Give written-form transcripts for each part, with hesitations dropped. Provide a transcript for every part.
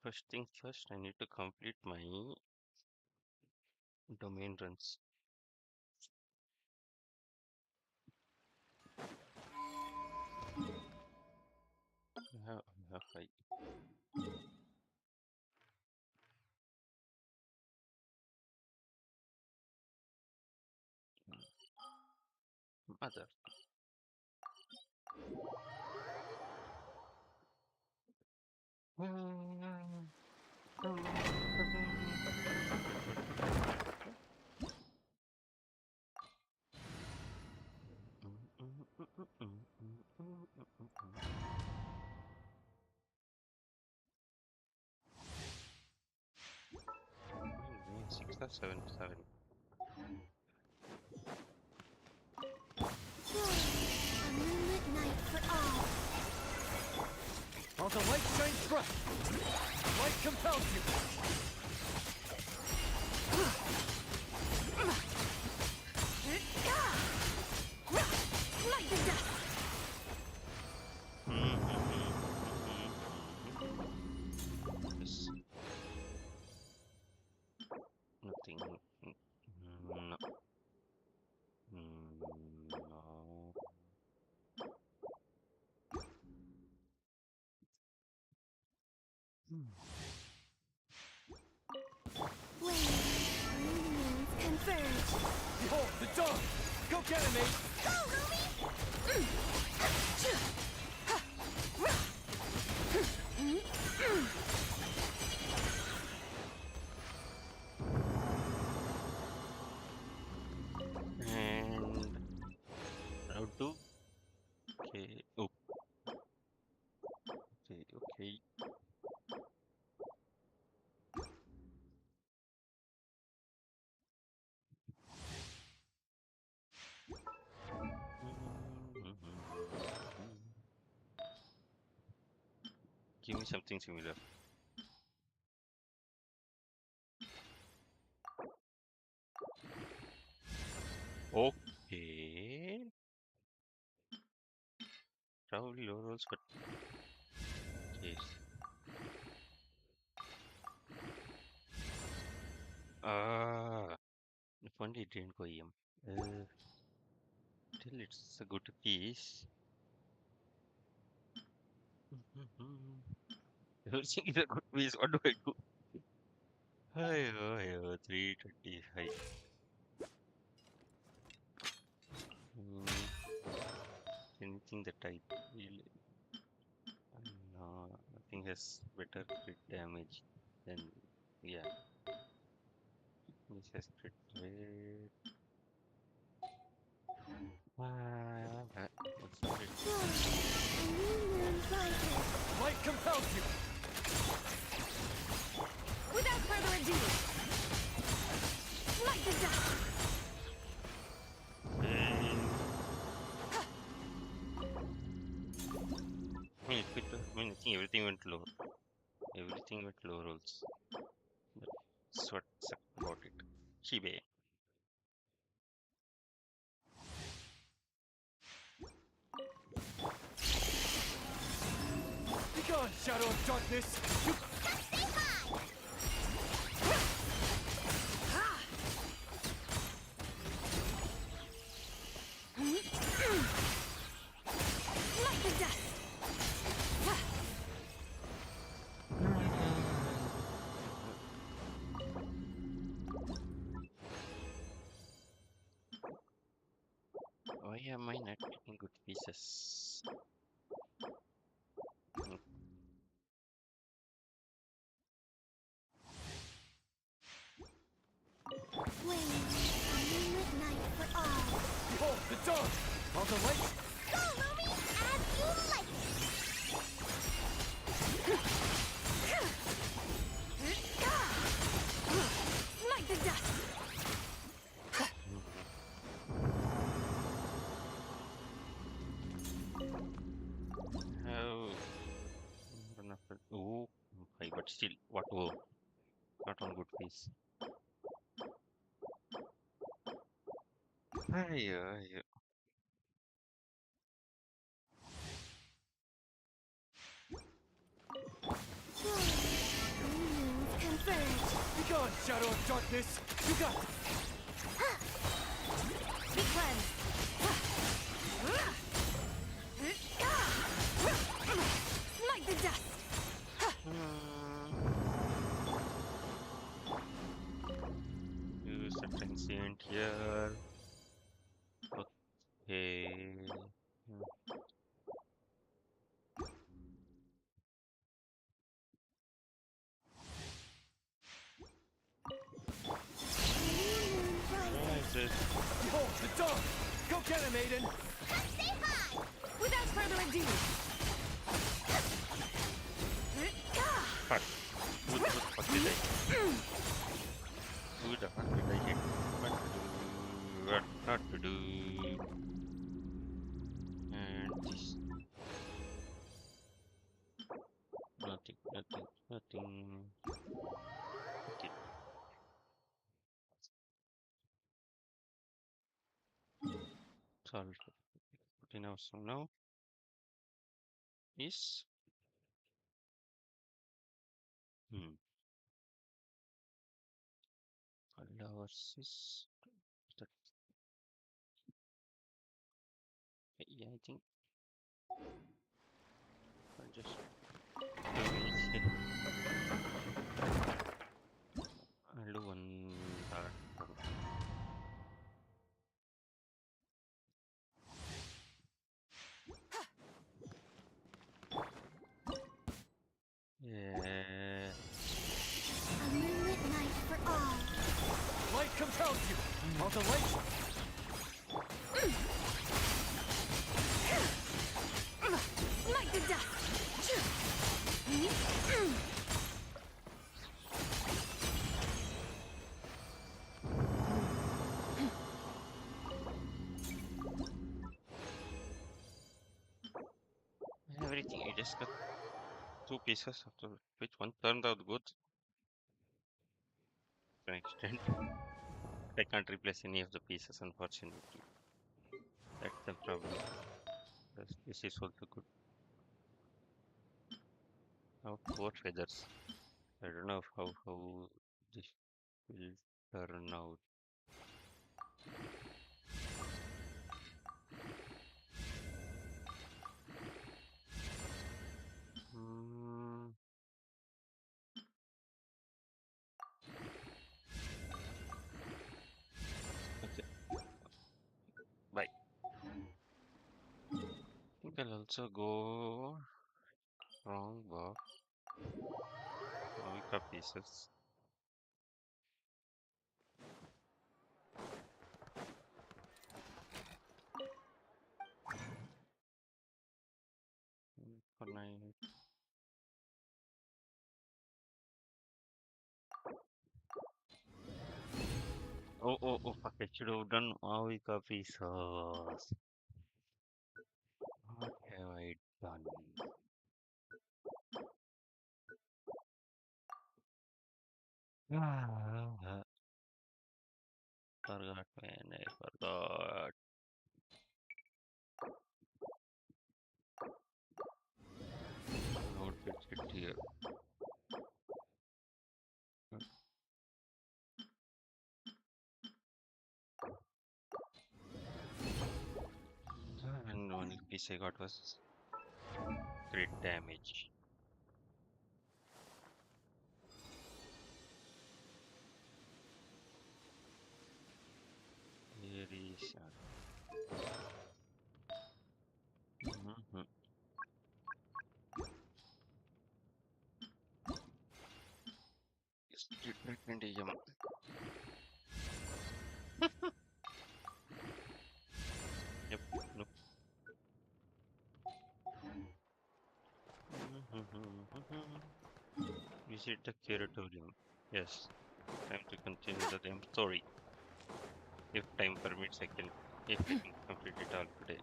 First thing first, I need to complete my domain runs. I have 5. Mother. Six or seven, seven. A moonlit night for all. While the light shines bright, light compels you. Light the dust. Yes. Nothing. No. No. When moons converge. Behold, the dawn! Go get him, mate! Go, homie! And round 2. Okay. Oh. Okay. Okay. Give me something similar. Okay. Probably low rolls, but yes. If only it didn't go EM. Still, it's a good piece. Everything is a good piece. What do I do? Hey, 325. Anything that I really. No, nothing has better crit damage than. Yeah. This has crit rate. What's the crit? A new moon rises. Light compels you. Without further ado, light the dust. I think everything went low. Everything went low rolls. That's what sucked about it. Shibe. Begone, shadow of darkness! You... Stay high! Light the dust. Why am I not getting good pieces? Wait, a moonlit night for all. Behold, the dawn! While the light... Go, Lumi, as you like. Have run after. Oh, high, but still, what? Oh, not on good pace. Ay. Confirmed. Be gone, shadow of darkness! You got this! Be cleansed. Smite the dust. Use a transient here. Okay. Nice. Behold, the dawn! Go get him, Aiden! Say hi. Without further ado. Fuck. Who the fuck did I hit? Who the fuck did I hit? What to do? What not to do? And this. Nothing. Okay. Solved. 14 hours from now is hmm. 12 hours is that, yeah, I think I'll just I'll do one that. Yeah. A moonlit night for all. Light compels you! Want the light? Smite the dust. Everything. I just got 2 pieces after which one turned out good to an extent. I can't replace any of the pieces, unfortunately. That's the problem. This is also good. Now 4 feathers. I don't know how this will turn out. Hmm. Okay. Bye. I think I'll also go wrong box. Avika pieces. For 9. Oh, fuck. I should have done Avika pieces. What have I done? Ah, forgot, man. I forgot. Outfit fit here. And only piece I got was crit damage. Very sad. Mhm. Street Magnesium. Yep, nope. Visit the curatorium. Yes, time to continue the damn story. If time permits, if I can complete it all today.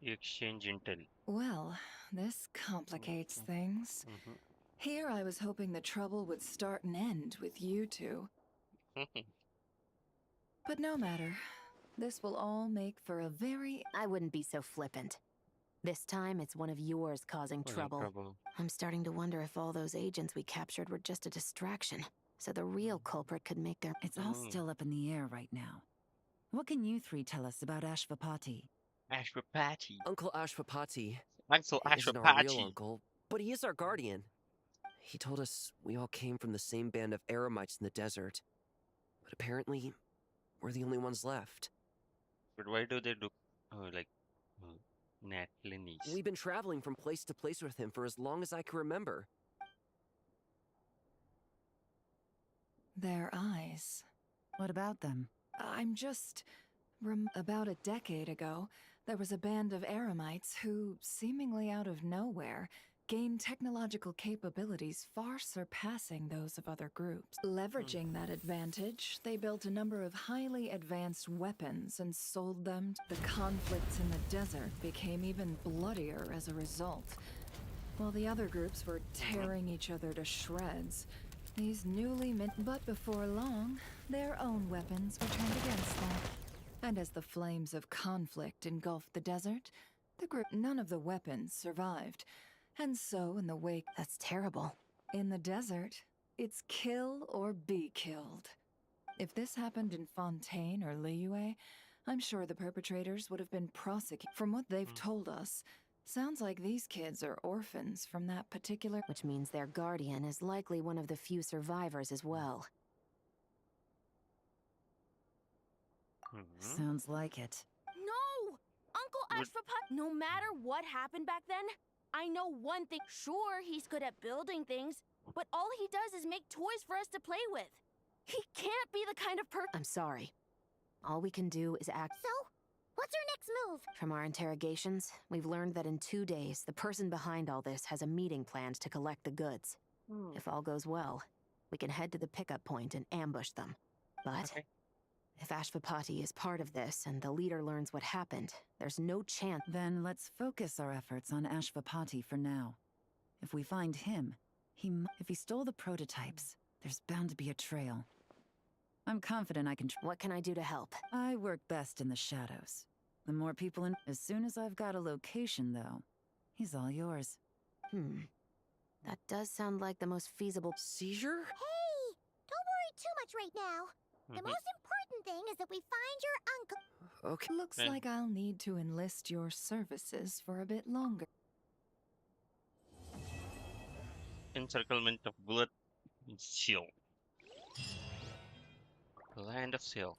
You exchange intel. Well, this complicates things. Mhm. Here I was hoping the trouble would start and end with you two. But no matter. This will all make for a very... I wouldn't be so flippant. This time, it's one of yours causing trouble. I'm starting to wonder if all those agents we captured were just a distraction, so the real culprit could make their... It's all still up in the air right now. What can you three tell us about Ashvapati? Ashwapati. Uncle Ashvapati Uncle isn't our real Ashwapati. uncle, but he is our guardian. He told us we all came from the same band of Eremites in the desert. But apparently, we're the only ones left. But why do they look like Natalinis? We've been traveling from place to place with him for as long as I can remember. Their eyes. What about them? I'm just... About a decade ago, there was a band of Eremites who, seemingly out of nowhere, gained technological capabilities far surpassing those of other groups. Leveraging that advantage, they built a number of highly advanced weapons and sold them. The conflicts in the desert became even bloodier as a result. While the other groups were tearing each other to shreds, these newly but before long, their own weapons were turned against them. And as the flames of conflict engulfed the desert, none of the weapons survived. And so, in the wake... That's terrible. In the desert, it's kill or be killed. If this happened in Fontaine or Liyue, I'm sure the perpetrators would have been prosecuted. From what they've told us, sounds like these kids are orphans from that particular... Which means their guardian is likely one of the few survivors as well. Sounds like it. No! Uncle Ashvapati, no matter what happened back then, I know one thing. Sure, he's good at building things, but all he does is make toys for us to play with. He can't be the kind of I'm sorry. All we can do is act. So, what's our next move? From our interrogations, we've learned that in 2 days, the person behind all this has a meeting planned to collect the goods. If all goes well, we can head to the pickup point and ambush them. But if Ashvapati is part of this and the leader learns what happened, there's no chance. Then let's focus our efforts on Ashvapati for now. If we find him, if he stole the prototypes, there's bound to be a trail. I'm confident I can... What can I do to help? I work best in the shadows. The more people in... As soon as I've got a location, though, he's all yours. That does sound like the most feasible... Seizure? Hey! Don't worry too much right now. The most important thing is that we find your uncle. Okay. Looks like I'll need to enlist your services for a bit longer. Encirclement of blood and seal. Land of seal.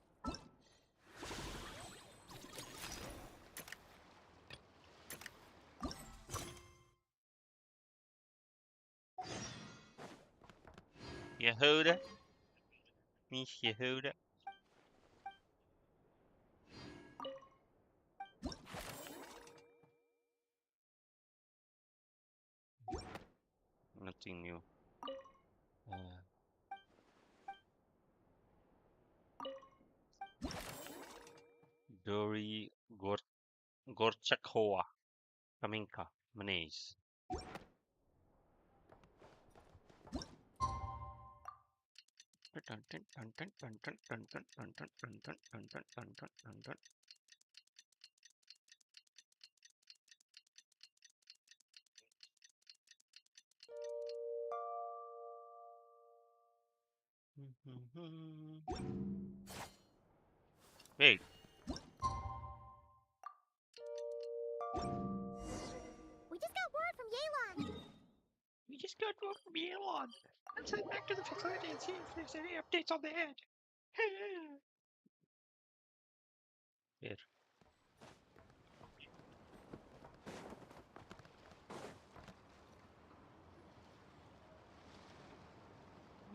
Yehuda. Miss Yehuda. Nothing new. Dory Gorchakova. Kaminka. Manes. Wait. We just got word from Yelan. We just got word from Yelan. Let's head back to the facility and see if there's any updates on the head. Here.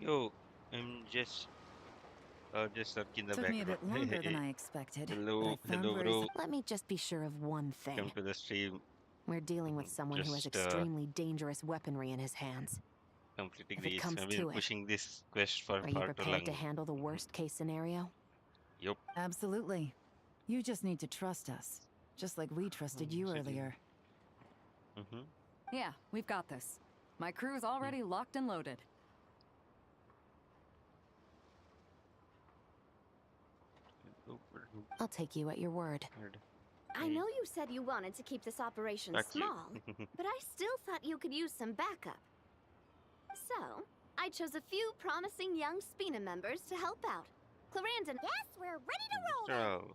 Yo, I'm just just stuck in the Took me a background. bit longer than I expected, but Hello, I found hello, where bro. Let me just be sure of one thing. Come to the stream. We're dealing with someone who has Just extremely dangerous weaponry in his hands. completing If it these. comes I've been to it, pushing this quest for are you far too prepared to long. handle the worst case scenario? Yup. Absolutely. You just need to trust us, just like we trusted you earlier. Mm-hmm. Yeah, we've got this. My crew's already locked and loaded. I'll take you at your word. I know you said you wanted to keep this operation Fuck you. small, but I still thought you could use some backup. So, I chose a few promising young Spina members to help out. Clarandon, yes, we're ready to roll. So,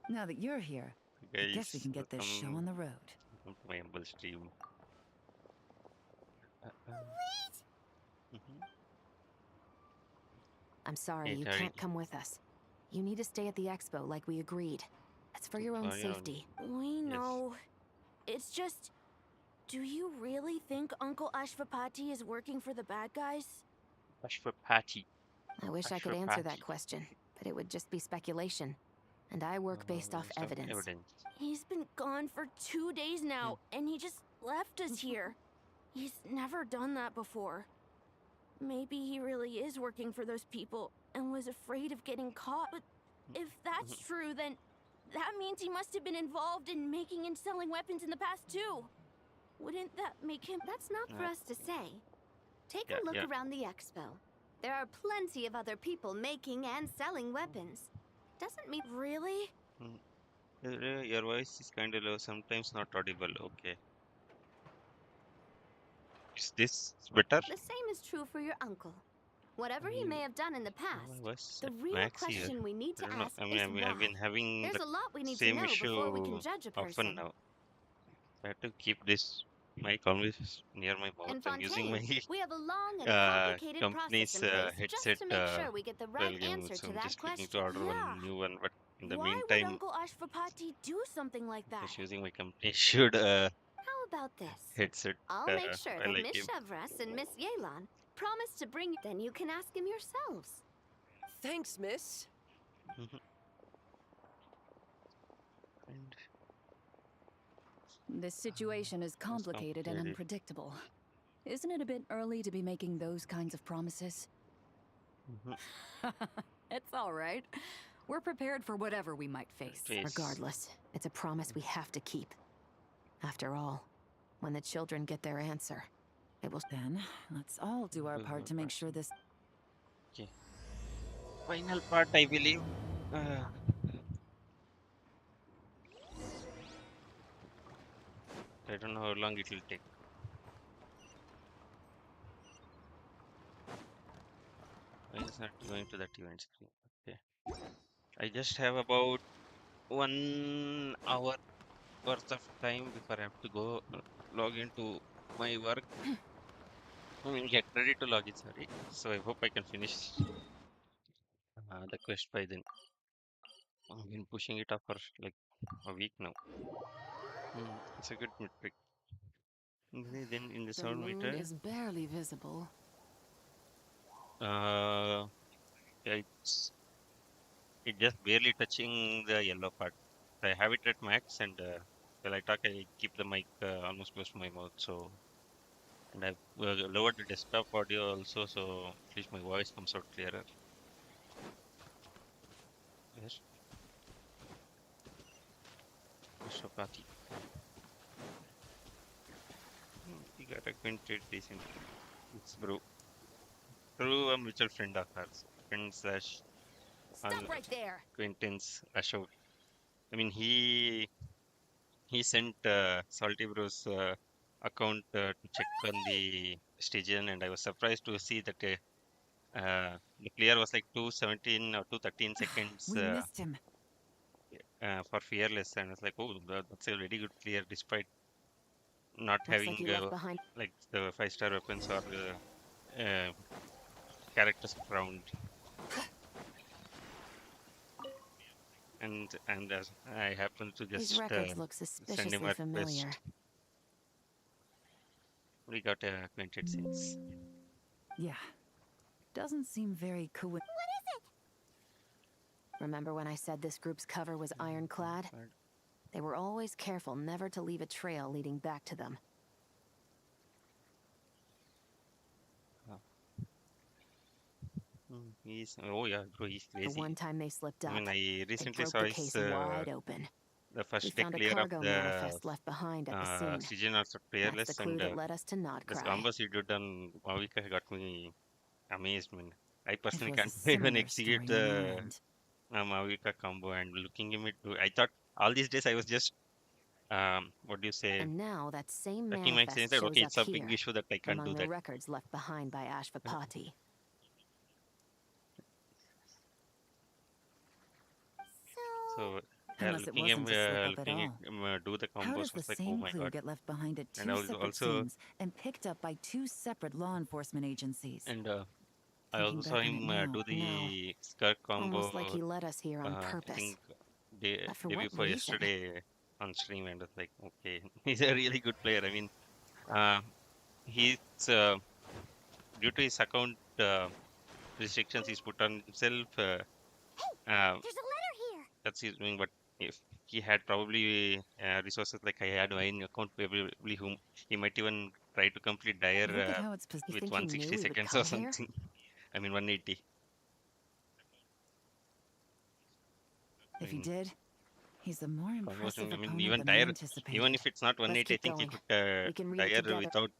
Now that you're here, I guess we guys, can get this show on the road. welcome to my humble stream. Mhm. I'm sorry, Hey, you Tari. can't come with us. You need to stay at the expo like we agreed. It's for your own For your own- safety. We know. It's just, do you really think Uncle Ashvapati is working for the bad guys? Ashvapati. I wish I could answer that Ashvapati. question, but it would just be speculation. And I work based off Based on evidence. He's been gone for 2 days now, and he just left us here. He's never done that before. Maybe he really is working for those people and was afraid of getting caught. But if that's true, then that means he must have been involved in making and selling weapons in the past too. Wouldn't that make him... That's not for us to say. Take Yeah, a look yeah. around the expo. There are plenty of other people making and selling weapons. Doesn't mean... Really? Your voice is kind of low, sometimes not audible. Okay. Is this better? The same is true for your uncle. Whatever he may have done in the My past, voice the at real max here. question we need I to don't know. ask I mean, is I've been why. having There's the a lot we need to same know before we issue can judge a often person. now. I have to keep this mic always near my mouth. In I'm using my Fontaine, we have a long and complicated process company's in place headset just to make sure we get the while right gaming, answer so to I'm that just clicking question. to order Yeah. one new one. But in the Why would meantime, Uncle Ashvapati do something like that? just using my company should How about this? headset I'll make sure while that I Miss game. Chevras and Miss Yelan promise to bring you. Then you can ask him yourselves. Thanks, miss. And This situation is complicated and complicated. unpredictable. Isn't it a bit early to be making those kinds of promises? It's all right. We're prepared for whatever we might face. Regardless, it's a promise we have to keep. After all, when the children get their answer, it will... Then, let's all do our part to make sure this... Okay. Final part, I believe. I don't know how long it will take. Why is not going to that event screen? Okay. I just have about 1 hour worth of time before I have to go log into my work. I mean, get ready to log in, sorry. So I hope I can finish the quest by then. I've been pushing it up for like a week now. It's a good metric. Then in the The sound moon meter, is barely visible. yeah, it's just barely touching the yellow part. I have it at max, and while I talk, I keep the mic almost close to my mouth. So, and I've lowered the desktop audio also, so at least my voice comes out clearer. Yes. Mr. Pati. We got acquainted recently. It's bro. Through a mutual friend of ours. Friend slash Stop right there. acquaintance Ashok. I mean, he sent Salty Bro's account to check on the Stygian, and I was surprised to see that the clear was like 2:17 or 2:13 seconds We missed him. for fearless, and I was like, oh, that's a very good clear despite not Looks having like you left behind... like the 5-star weapons or characters around. And as I happened to These just records look send suspiciously him a familiar. request. We got acquainted since. Yeah. Doesn't seem very Remember when I said this group's cover was ironclad? They were always careful never to leave a trail leading back to them. Oh yeah, bro, he's The crazy. one time they slipped I up, mean, I they recently broke saw the his case wide open. the We first day found a clear of cargo the manifest left behind at the scene. Stygian also That's the clearless, clue and that led us to this Nodcry. combos he did on Mavika got me amazed. I mean, I It personally was a can't even similar execute story on our the end. Mavika combo, and looking him it, I thought all these days I was just what do you say, And now that same tucking my sense manifest that shows okay, up it's a big here, issue that I can't among do the that. records left behind by Ashvapati. So yeah, Unless it wasn't a slip-up at looking all. him do the How combos does the was like, oh same my clue god. get left behind at And I two was separate also scenes and picked up by two separate law enforcement agencies? and I Thinking also saw back on it him now, do No. the skirt Almost like combo. he led us here on I purpose. think day But for day what before reason? yesterday on stream, and I was like, okay, he's a really good player. I mean, uh, he's due to his account restrictions he's put on himself. There's a letter here. That's his doing. But if he had probably resources like I had mine account, probably whom he might even try to complete Dire Look at how it's You with think he 160 knew we would seconds or come here? something. I mean 180. If he I did, he's a more impressive I mean, opponent even than I Dire, even anticipated. if it's not Let's 180, I keep think he going. could We can read it Dire together. without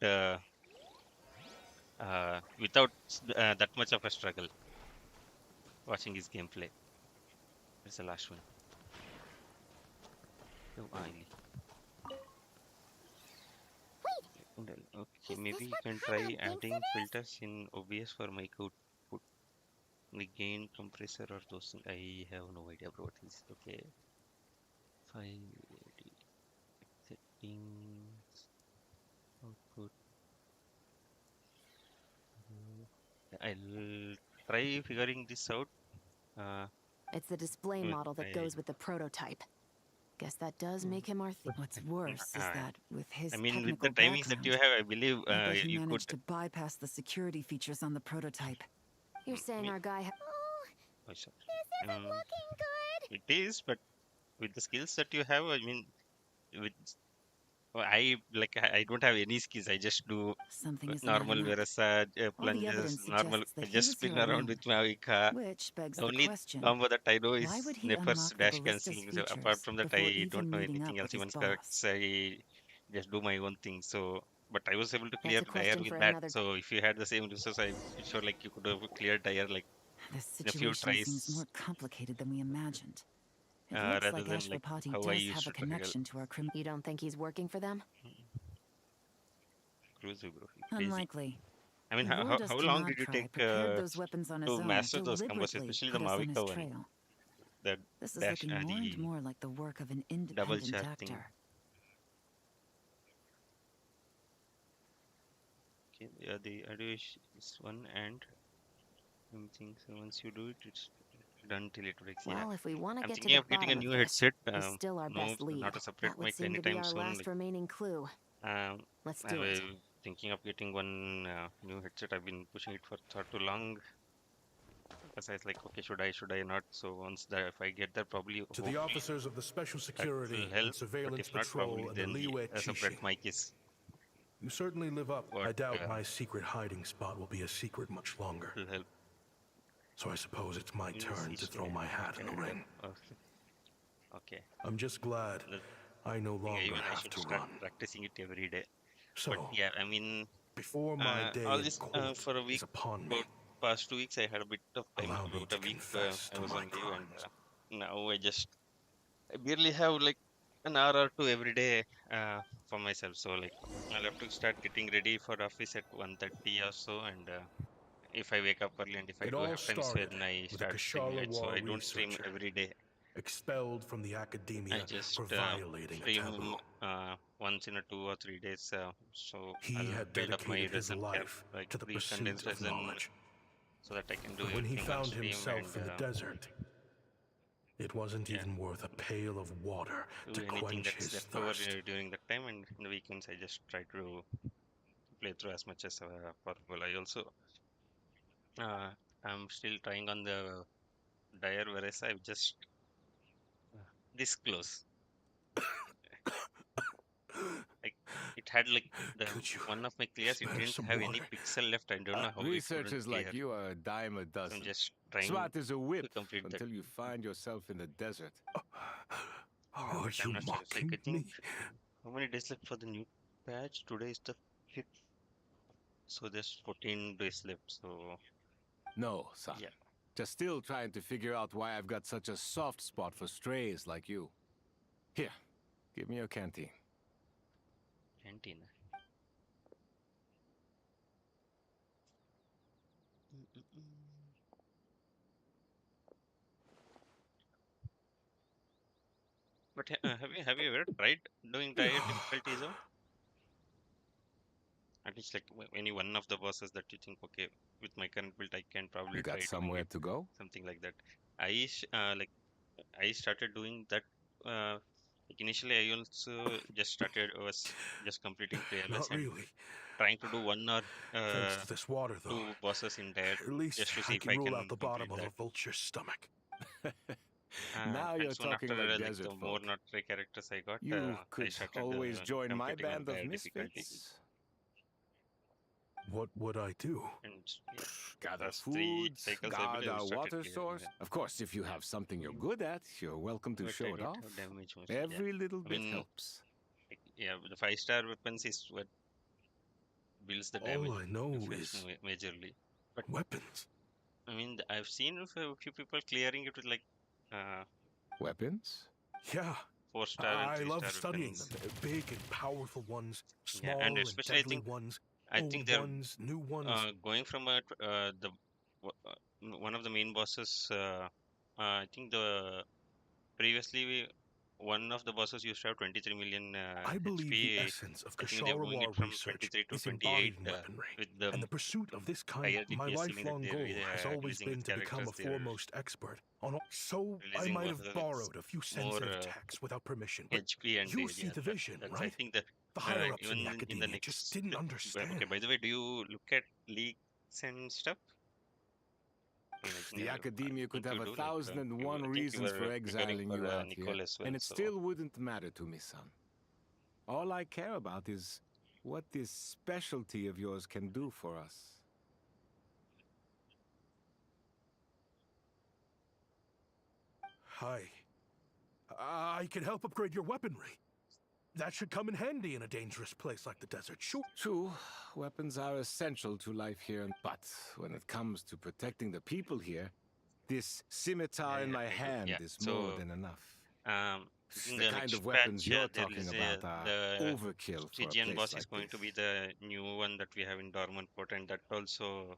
that much of a struggle. Watching his gameplay. That's the last one. Oh, okay, Is maybe this you what can kind try of thinks adding it is? filters in OBS for mic output, the gain compressor or those things. I have no idea about this. Okay, file settings output. I'll try figuring this out. It's the display With model that my, goes with the prototype. Guess that does make him our What's worse is that with his I mean, with the technical timings that you background, have, I believe I bet he you could. managed to bypass the security features on the prototype. You're saying our guy Oh, Oh, sorry. this isn't looking good. It is, but with the skills that you have, I mean, with I don't have any skills. I just do Something isn't normal adding up. Verasa All the plunges, evidence normal. suggests that I he just was spin here around alone. with Mavika. Which begs The the only question, combo that I know why is would he Nepper's unlock the dash ballista's cancelling. So apart features from that, before I don't even know meeting anything up else. with his Even boss? skirts, I just do my own thing. So, but I was able to clear That's a Dire question with for that. another. So if you had the same resource, I'm sure like you could have cleared Dire like This in a few situation seems tries more complicated than we imagined. It looks rather like than like Ashvapati how I does used have a to tackle. connection to our criminal. You don't think he's working for them? Cruise, bro. Crazy. Unlikely. I mean, He lured us how to long did you take Nodcry, prepared those weapons on his to own, master those combos, deliberately especially the put us on his Mavika one, trail. the This is dash, looking more and the more like the work of an double independent chat thing. actor. Okay, yeah, the audio is one, and I think so once you do it, it's done till it breaks. Yeah, Well, if we want to I'm get to thinking the of getting a bottom of new this, headset. he's still our No, best lead. not a separate That would mic seem to be anytime our soon. last Like, remaining clue. Let's I do it. was thinking of getting one new headset. I've been pushing it for too long. Because I was like, okay, should I not? So once that, if I get that, probably To the hopefully officers of the Special that Security will and help. But Surveillance if not, probably Patrol and the then Liyue a separate Chishi, mic is you certainly live up. what I doubt my secret hiding spot will be a secret much longer. will help. So I suppose it's my turn to throw my hat in the ring. Okay. I'm just glad The I no thing, longer even I have should to start run. practicing it every day. So, But yeah, I mean, before my day all in this court for a week, is upon me, about past 2 weeks, I had a bit of time. allow me About to a week, confess I to was my on leave, and crimes. now I barely have like an hour or two every day for myself. So like, I'll have to start getting ready for office at 1:30 or so, and if I wake up early and if I It do all have times started when I with a start streaming Kashara it. So War I don't stream researcher, every day. expelled from the I academia just for violating a taboo. stream once in a 2 or 3 days. So He I'll had build up my dedicated his resin cap, life like to the pre-condensed pursuit of resin, knowledge. so that I can do But when he everything on found stream himself and in the desert, it wasn't yeah, even worth a pail of water do to anything quench that's his left over thirst. during that time. And in the weekends, I just try to play through as much as possible. I also uh, I'm still trying on dire whereas I've just this close. Like it had like the Could you one of my clears, it spare didn't some have water? any pixel left. I don't know how it couldn't Researchers clear. like you are a dime a So I'm dozen. just trying Smart as a whip to complete that. until you find yourself in the desert. Are But I'm you not sure. It's like I mocking think me? how many days left for the new patch? Today is the 5th, so there's 14 days left. So No, son. yeah, Just still trying to figure out why I've got such a soft spot for strays like you. Here, give me your canteen. canteen. Mm-mm-mm. But have you ever tried doing dire difficulty zone? At least like any one of the bosses that you think, okay, with my current build I can probably You got try doing somewhere it, to go? something like that. Like I started doing that. Like initially I also just started was just completing fearless Not and really. trying to do one or Thanks to this water, though. two bosses in dire At least just to see I if can I rule out can the bottom complete of a that. vulture's stomach. Now And you're soon talking after like like desert the more folk. not three characters I got, You I could started always join my competing on band of dire difficulty. misfits. What would I do? And yeah, Gather first three foods, cycles I guard believe I our started water clearing source. that. Of course, if you have something you're good at, you're welcome to But show I it don't off. have damage mostly. Every little I bit mean, helps. like, yeah, the 5-star weapons is what builds the damage All I know difference is majorly. But weapons. I mean, I've seen a few people clearing it with like uh, Weapons? Yeah, 4-star and I love 3-star studying them. weapons. Big and powerful ones, Yeah, small and and especially deadly ones, I old think they're ones, new ones. going from one of the main bosses. I think the previously one of the bosses used to have 23 million I believe the HP. essence of I think they're moving it Kashara from research 23 to is 28 embodied in weaponry. with the And the pursuit of this kind, higher my DPS ceiling that lifelong they're goal has always releasing been with to become characters. a They're foremost expert on all. So I releasing might have bosses with borrowed a few more sensitive techs without permission, but HP and you rate. see Yeah, the vision, that's I right? think that The higher ups in the even in the academia just next. didn't understand. Okay, by the way, do you look at leaks and stuff? I mean, I think, The academia could think have you a do. thousand and I one think you reasons for were preparing exiling for you out here, Nicole as well. and it So still wouldn't matter to me, son. All I care about is what this specialty of yours can do for us. Hi. I can help upgrade your weaponry. That should come in handy in a dangerous place like the desert. Sure. True, weapons are essential to life here, but when it comes to protecting the people here, this scimitar in my I do. hand Yeah. is more than enough. In The the kind next of weapons patch, you're there talking is about are the overkill for a Stygian place boss like is going this. to be the new one that we have in Dormant Port, and that also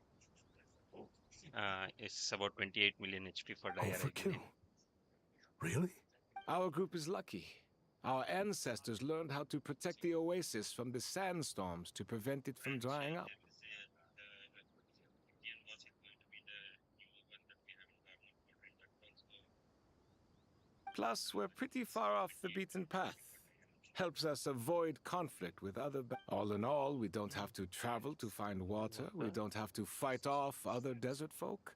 is about 28 million HP for Dire, I Overkill. believe. Really? Our group is lucky. Our ancestors learned how to protect the oasis from the sandstorms to prevent it from drying up. Plus, we're pretty far off the beaten path. Helps us avoid conflict with other... All in all, we don't have to travel to find water. We don't have to fight off other desert folk.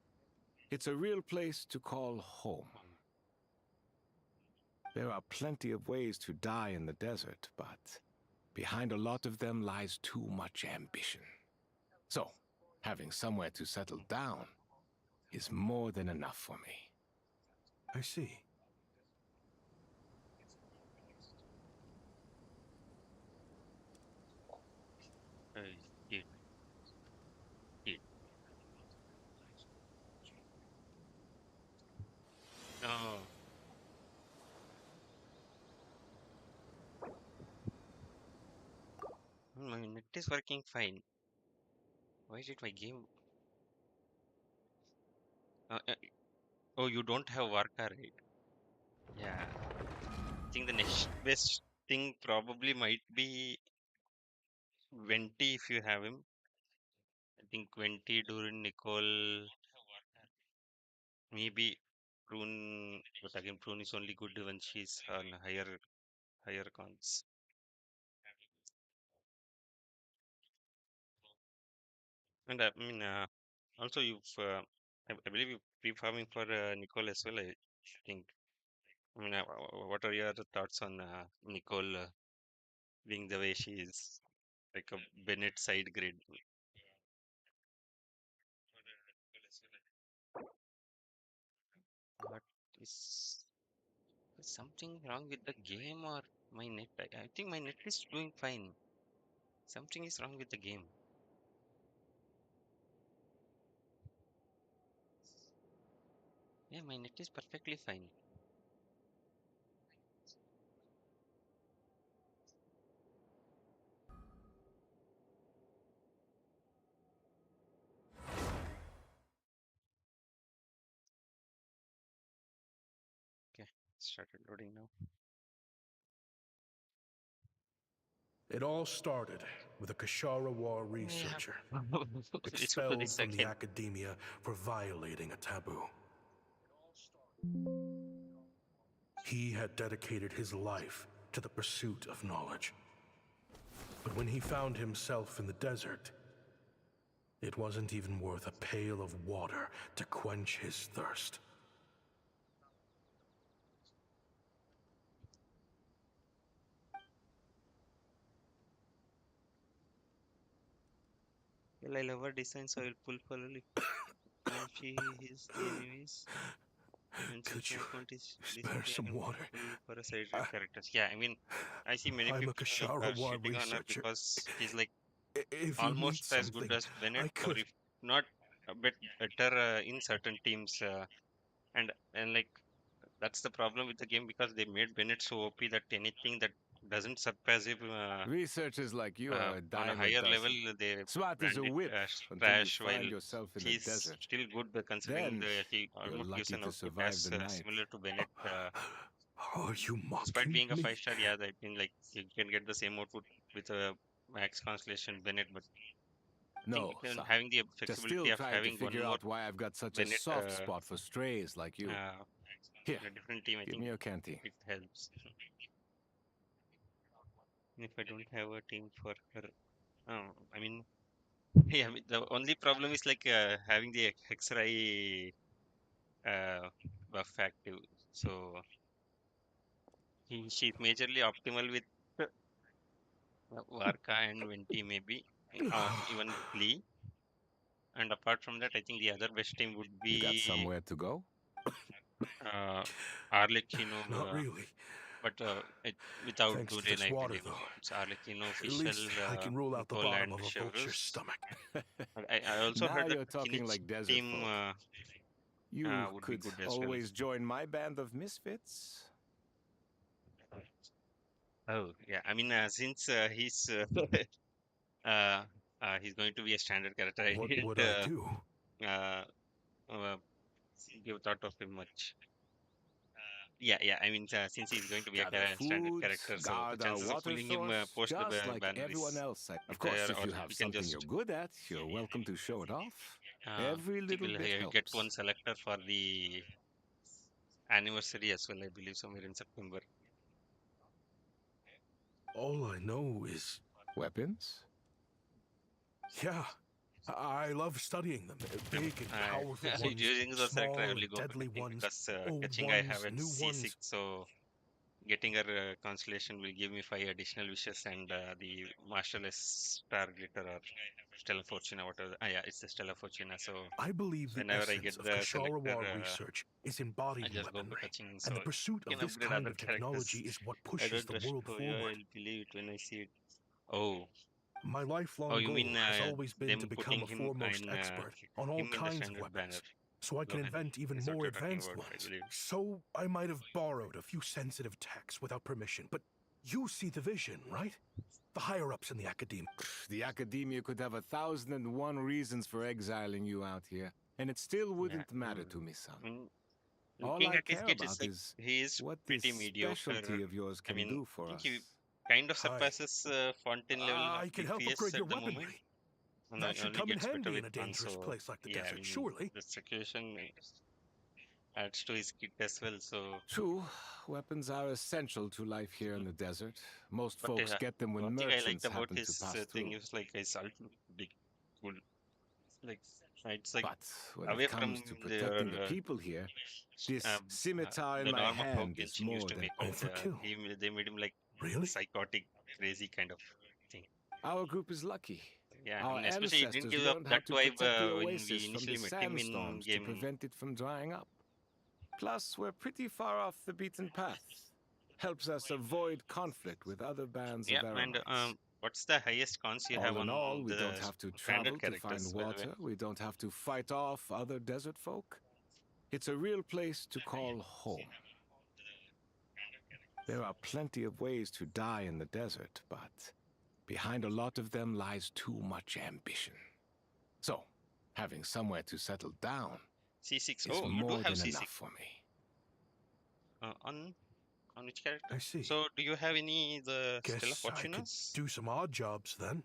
It's a real place to call home. There are plenty of ways to die in the desert, but behind a lot of them lies too much ambition. So, having somewhere to settle down is more than enough for me. I see. Shit. Shit. Oh. My net is working fine. Why is it my game? Uh, uh, oh, you don't have Varka, right? Yeah. I think the next best thing probably might be Venti if you have him. I think Venti during Nicole, maybe Prune, but again Prune is only good when she's on higher cons. And I mean, also you've, I believe you pre-farming for Nicole as well, I think. I mean, what are your thoughts on Nicole being the way she is, like a Bennett side grade? But is something wrong with the game or my net? I think my net is doing fine. Something is wrong with the game. Yeah, my net is perfectly fine. Okay, started loading now. It all started with a Kashara War researcher Listen to expelled this from the again. academia for violating a taboo. He had dedicated his life to the pursuit of knowledge. But when he found himself in the desert, it wasn't even worth a pail of water to quench his thirst. Well, I love her design, so I will pull for when she is the enemies. And since Could you my account is spare disappeared, some I'm water? pull for a side rate characters. Yeah, I mean, I see many I'm a people like Kashara War shitting on her researcher. because she's like If you need almost as good something, as Bennett, I or could. if not a bit better in certain teams. And like that's the problem with the game because they made Bennett so OP that anything that doesn't surpass him Researchers like you are a on a dime a higher level, dozen. they Smart as brand a it whip as until you trash. While find yourself in the she's desert. still good, considering Then he you're almost gives lucky an to output survive as the night. similar to Bennett. Are you Despite mocking being a me? 5-star, yeah, I mean like you can get the same output with a max constellation Bennett, but I think No, son. having the Just flexibility still of trying to having one figure more out why I've got such a Bennett soft spot for strays like you. Here, in a different team, I give think me your canteen. it helps. If I don't have a team for her, I mean, yeah, I mean, the only problem is like having the X-ray buff active. So she's majorly optimal with Varka and Venti maybe, even Lee. And apart from that, I think the other best team would You got be somewhere to go? uh, Arlecchino, Not really. but without Thanks to Durin, this I water, believe. though. It's Arlecchino, At Official, least I can rule out the Nicole, bottom and of a vulture's Chevrus. stomach. I also Now heard that you're talking Kinich like desert team folk. You would be could good as well. always join my band of misfits. Oh, yeah. I mean, since he's going to be a standard character, I What didn't would I do? uh, uh, give thought of him much. Yeah. I mean, since he's going to be a Gather standard food, character, so the guard our chances of water pulling him source, post the just like banner everyone is else. Of there, course, if or you have we can something you're just good at, you're welcome to show it off. I Every think little we'll bit get helps. one selector for the anniversary as well. I believe somewhere in September. All I know is, Weapons? yeah, I love studying them. Big and powerful ones, Using the selector, small I and only go deadly cutting ones, because old catching I have ones, at new C6, ones. so getting her constellation will give me 5 additional wishes and the masterless star glitter or Stella Fortuna, whatever. Yeah, it's the Stella Fortuna. So I believe the whenever I essence get of the selector, Kashara research is I embodied in just go for weaponry, touching. So and the pursuit you of can this upgrade kind other of technology characters. is what I pushes don't the trust world Toyo. forward. I'll believe it when I see it. Oh, My oh, lifelong you goal mean has always been to them become putting a him foremost in expert on all him in the kinds of standard banner? weapons, so I can Gohan invent even is what more you're talking advanced about, I ones. believe. So I might have borrowed a few sensitive techs without permission, but you see the vision, right? The higher-ups in the academia. The academia could have 1,001 reasons for exiling you out here, and it still wouldn't matter to me, son. I mean, All looking I at his care kit, it's about like is he is what this pretty mediocre. specialty of yours I can mean, do I for think us. he kind of Hi. surpasses Fontaine level of I can help DPS upgrade your at the moment. weaponry. And That should only come in gets better handy with in a fun. dangerous So place like the yeah, I desert, mean, surely. the situation adds to his kit as well. So, True, weapons are essential to life here in the desert. Most but folks get them when one thing I liked merchants about happen to his pass thing through. is like his ultimate big cool. like it's like But when away it from comes to their protecting the people here, this um, scimitar in the my norm of how hand is Genshin used more to than make it. Overkill. They made him like Really? psychotic, crazy kind of thing. our group is lucky. Yeah, I Our mean, especially he didn't ancestors give up learned how that to vibe protect the when we oasis from the initially met him in sandstorms to game. prevent it from drying up. Plus, we're pretty far off the beaten path. Helps us avoid conflict with other bands Yeah, of and Eremites. what's the highest cons you have All in on all, we the don't have to standard travel to find characters, by the way? water. We don't have to fight off other desert folk. It's a real place to call home. There are plenty of ways to die in the desert, but behind a lot of them lies too much ambition. So, having somewhere to settle down C6. is Oh, you do more have than C6 enough for me. on which character? I see. So, do you have any the Stella Guess I could Fortunas? do some odd jobs then.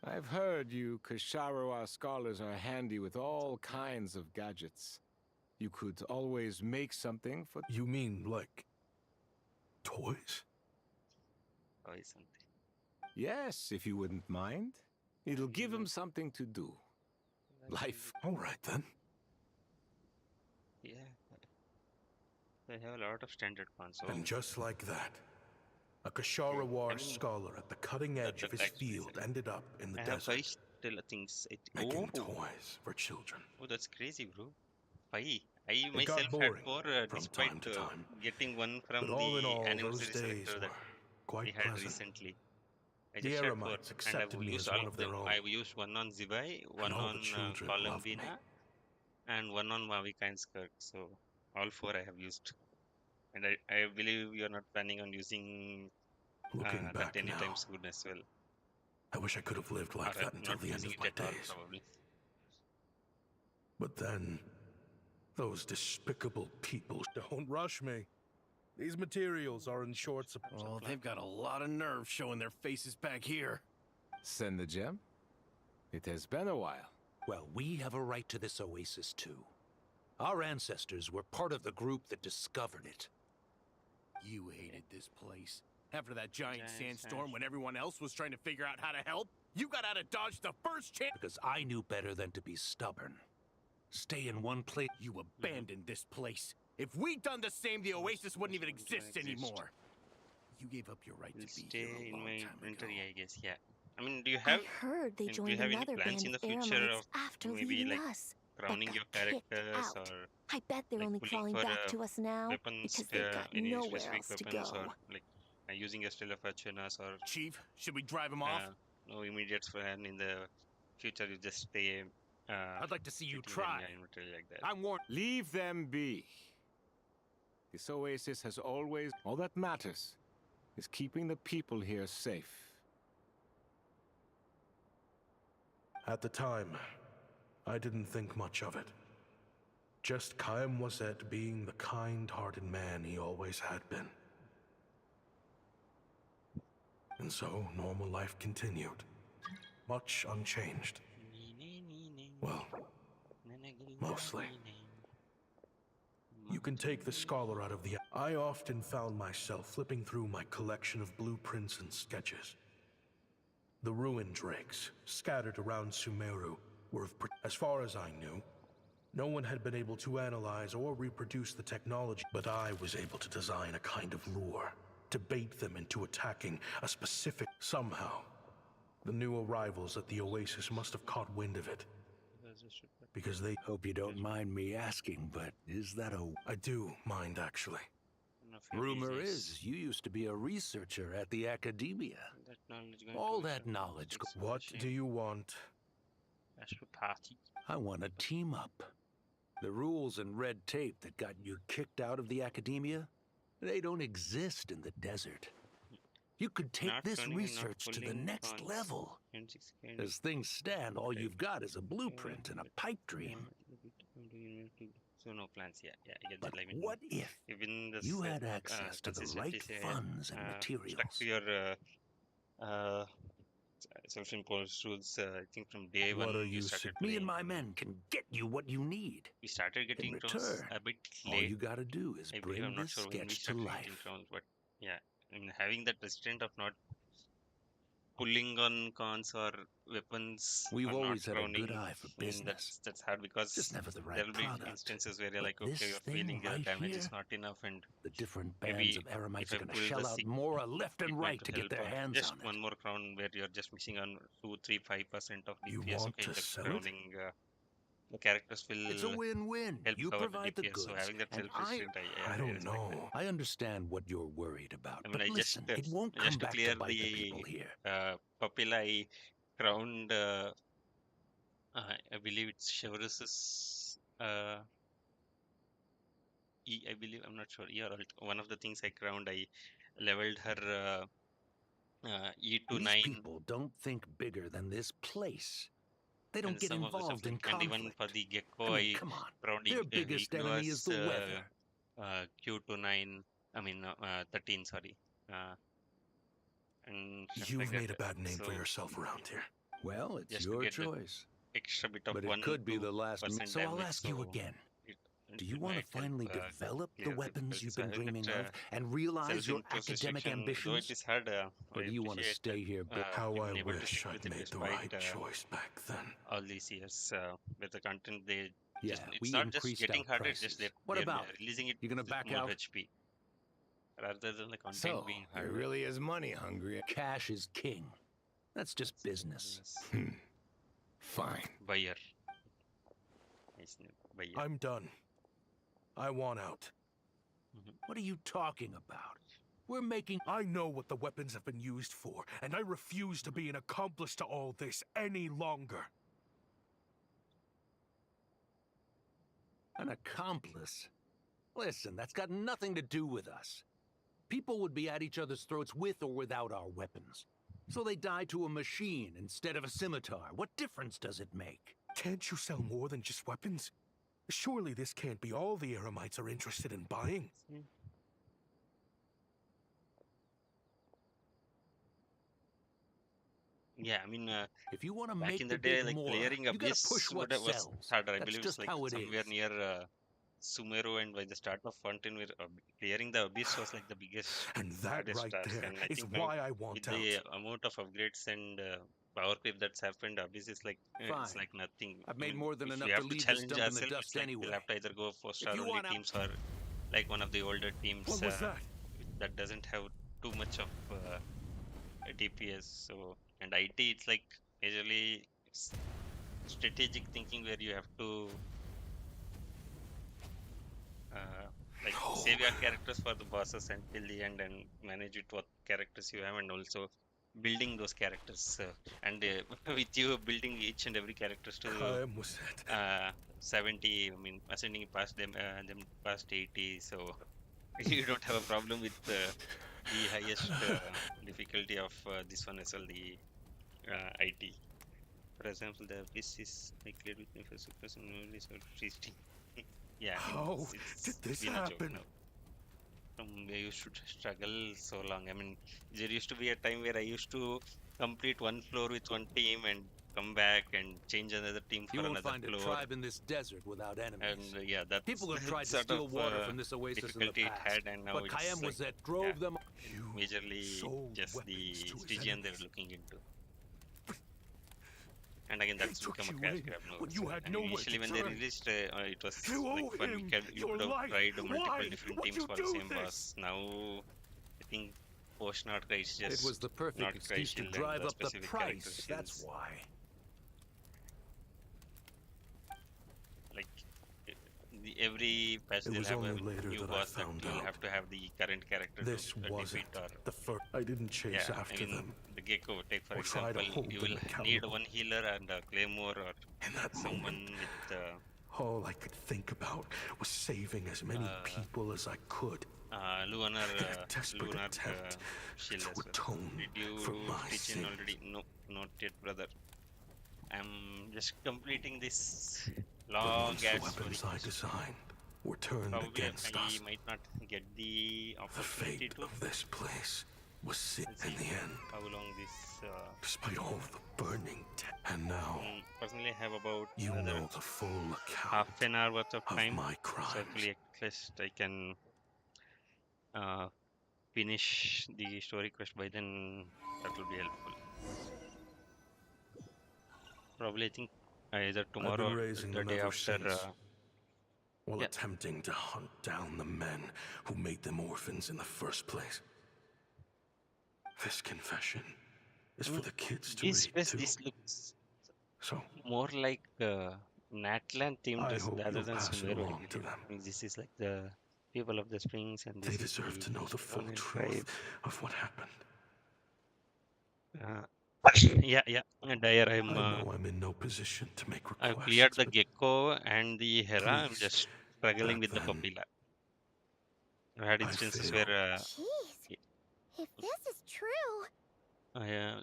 I've heard you Kasharawa scholars are handy with all kinds of gadgets. You could always make something for... You mean like toys? Or is something? Yes, if you wouldn't mind. It'll give him something to do. Life. All right then. Yeah. They have a lot of standard cons. So And just like that, a Kasharawar I mean, scholar at the cutting edge of his actually, field ended up in the I have five desert, Stella things. making toys for children. Oh, that's crazy, bro. Five. I It myself got had boring four, from despite time to time. getting one from But all in the all, those anniversary days selector that were we quite had pleasant. recently. I The just had four, Eremites and accepted I've me used as all one of of their them. own. I've used one on Zibai, one all the on children loved me. Columbina, and one on Mavica and Skirk. So all four I have used. And I believe you're not planning on using Looking that back anytime now, soon as well. I wish I could have lived like Or that until not the end using of it my at all, days. probably. But then, those despicable people... Don't rush me. These materials are in short supply. Oh, they've got a lot of nerve showing their faces back here. Send the gem? It has been a while. Well, we have a right to this oasis too. Our ancestors were part of the group that discovered it. You hated this place. After that giant Giant sandstorm when everyone else was trying to figure out how to help, you got out of Dodge the first chance. Because I knew better than to be stubborn. Stay in one place. You abandoned this place. If we'd done the same, the oasis wouldn't even exist anymore. You gave up your right We'll to be stay here a in long my time ago. inventory, I guess. Yeah. I mean, do you have I heard they do you joined have any another plans band in the of future Eremites of after maybe leaving like us. crowning your got kicked characters out. or I bet they're like only pulling crawling for back to us now weapons, because they've got any nowhere specific else to weapons, go. or like using a Stella Fortunas, or Chief, should we drive him off? no immediate plan in the future. You just stay. I'd like to see you sitting in try. your inventory like that. I'm warned. Leave them be. This oasis has always... All that matters is keeping the people here safe. At the time, I didn't think much of it. Just Chaim Waset being the kind-hearted man he always had been. And so, normal life continued. Much unchanged. Well, mostly. You can take the scholar out of the... I often found myself flipping through my collection of blueprints and sketches. The ruin drakes, scattered around Sumeru, were of... As far as I knew, no one had been able to analyze or reproduce the technology, but I was able to design a kind of lure to bait them into attacking a specific... Somehow, the new arrivals at the Oasis must have caught wind of it. Because they... Hope you don't mind me asking, but is that a... I do mind, actually. Rumor is you used to be a researcher at the academia. All that knowledge... What do you want? I want to team up. The rules and red tape that got you kicked out of the academia, they don't exist in the desert. You could take this research to the next level. As things stand, all you've got is a blueprint and a pipe dream. So no plans, yeah, I get But that. I mean, what if even the you had access to the right funds and materials? Stuck to your self-imposed rules, I think from day one. What are you you started Me and playing. my men can get you what you need. We started getting In crowns return, a bit all late. you gotta do is I believe, I'm bring not this sure when we sketch to started getting life. crowns, but yeah, I mean, having that precedent of not pulling on cons or weapons We've or not always had a good crowning. eye for I mean, business. that's hard Just because never the there right will be product. instances where you're But like, okay, this you're thing feeling the right damage here, is not enough, and the different bands maybe of if Eremites I are going to pull shell the out sick, more left it and might right to get help, their or hands just on it. one more crown where you're just missing on 2, 3, 5% of You DPS. want Okay, to the sell it? crowning the characters It's a will win-win. help You cover the provide the DPS. So goods, having that and self-restraint, I I don't respect that. know. I understand what you're worried about. I mean, But listen, it won't come just to back clear to bite the the people here. Papilla, I crowned. I believe it's Chevrus's E. I believe I'm not sure. E or alt. One of the things I crowned, I leveled her E to These 9, people don't think bigger than this place. They don't and get some of the stuff involved in like, and even for conflict. the I Gecko, mean, I come on. crowned Their biggest enemy is Ignua's the weather. Q to 9. I mean 13. Sorry. And stuff like You've that. made a bad name for So yourself around here. Well, it's just to your get that choice. extra bit of But it 1 could be to the last. percent So I'll damage, ask you so again. it, Do it you want to might help finally develop the clear weapons difficult. you've So been having dreaming that of and realize your academic self-restriction, though it ambitions? is hard, Or I do you want to appreciate stay that here? How you've I been able to wish stick I'd with it made the despite right choice back then. all these years with the content. They Yeah, just it's we not just increased getting our harder; it's just prices. What they're about it? releasing it You gonna with back more out? HP rather than the content So, being he harder. really is money hungry. Cash is king. That's just business. Fine. Buyer. Nice name. Buyer. I'm done. I want out. What are you talking about? We're making... I know what the weapons have been used for, and I refuse to be an accomplice to all this any longer. An accomplice? Listen, that's got nothing to do with us. People would be at each other's throats with or without our weapons. So they die to a machine instead of a scimitar. What difference does it make? Can't you sell more than just weapons? Surely this can't be all the Eremites are interested in buying. Yeah, I mean, if you want to back make in the the day, big like more, clearing you gotta Abyss push what was sells. harder. I That's believe it's just like how it somewhere is. near Sumeru, and by the start of Fountain, where clearing the Abyss was like the biggest, And that hardest right task. there And I is think now, why I with want the out. amount of upgrades and power creep that's happened, Abyss is like it's Fine. like nothing. I've I made mean, more than if enough we to have to leave this challenge dump in the ourselves, dust it's like anyway. we'll have to either go 4-star you only want out... teams or like one of the older teams What was that? that doesn't have too much of DPS. So and IT, it's like majorly strategic thinking where you have to like save your characters for the bosses until the end and manage with what characters you have, and also building those characters and with you building each and every characters to I almost said 70. I mean, ascending past them past 80. So you don't have a problem with the highest difficulty of this one as well, the IT. For example, the Abyss is cleared with me for suppressing memory or freezing. Yeah, I mean, How did this been a joke happen? now. Where you should struggle so long. I mean, there used to be a time where I used to complete one floor with one team and come back and change another team for You won't another find floor. a tribe in this desert without enemies. And yeah, that's People have tried to sort steal of water from this oasis in the difficulty it past, had, and now but it's Kayem like, was that drove them. majorly sold just the weapons to his Stygian they're enemies. looking into. And again, that's took become a you cash in grab now. when you So, had and nowhere initially to when they turn. released, it was You like owe fun. him You your could have life. tried multiple Why different would teams you for the do same this? boss. Now, I think post not is just It was the perfect not excuse to shield and drive up the specific character price. That's skills. why. Like every patch It they'll was have only a later new that I boss that found you'll out. have to have the current character This to wasn't defeat, or the first. I didn't chase yeah, after I mean, them. the Gecko, take for Or try to example, hold you them will accountable. need one healer and a claymore or In that someone moment, with all I could think about was saving as many people as I could. lunar In a desperate lunar attempt shield to as well. atone Did you for my teach in sins. already? No, not yet, brother. I'm just completing this But long once the ass weapons story. I designed were turned Probably against I us, might not get the the opportunity fate to. of this place was set Let's in see the end. how long this. Despite all the burning and now, Personally, I have about you another know the full account half an hour worth of of time. my So crimes. hopefully, at least I can finish the story quest by then. That will be helpful. Probably I think either I've tomorrow been or raising the them day ever after. since, while Yeah. attempting to hunt down the men who made them orphans in the first place. This confession is for the kids to This read dress, too. this looks So more like Natland themed I dress hope rather you'll than pass it swimwear along to oriented. them. I mean, this is like the people of the springs, and They this is deserve the to know the full Ronin truth tribe. of what happened. Uh, yeah. And there I know I'm in no position to make I've cleared requests, the but gecko and the Hera. I'm please, just struggling back with the then, Papilla. I've had I instances failed. where Jeez. If this is true,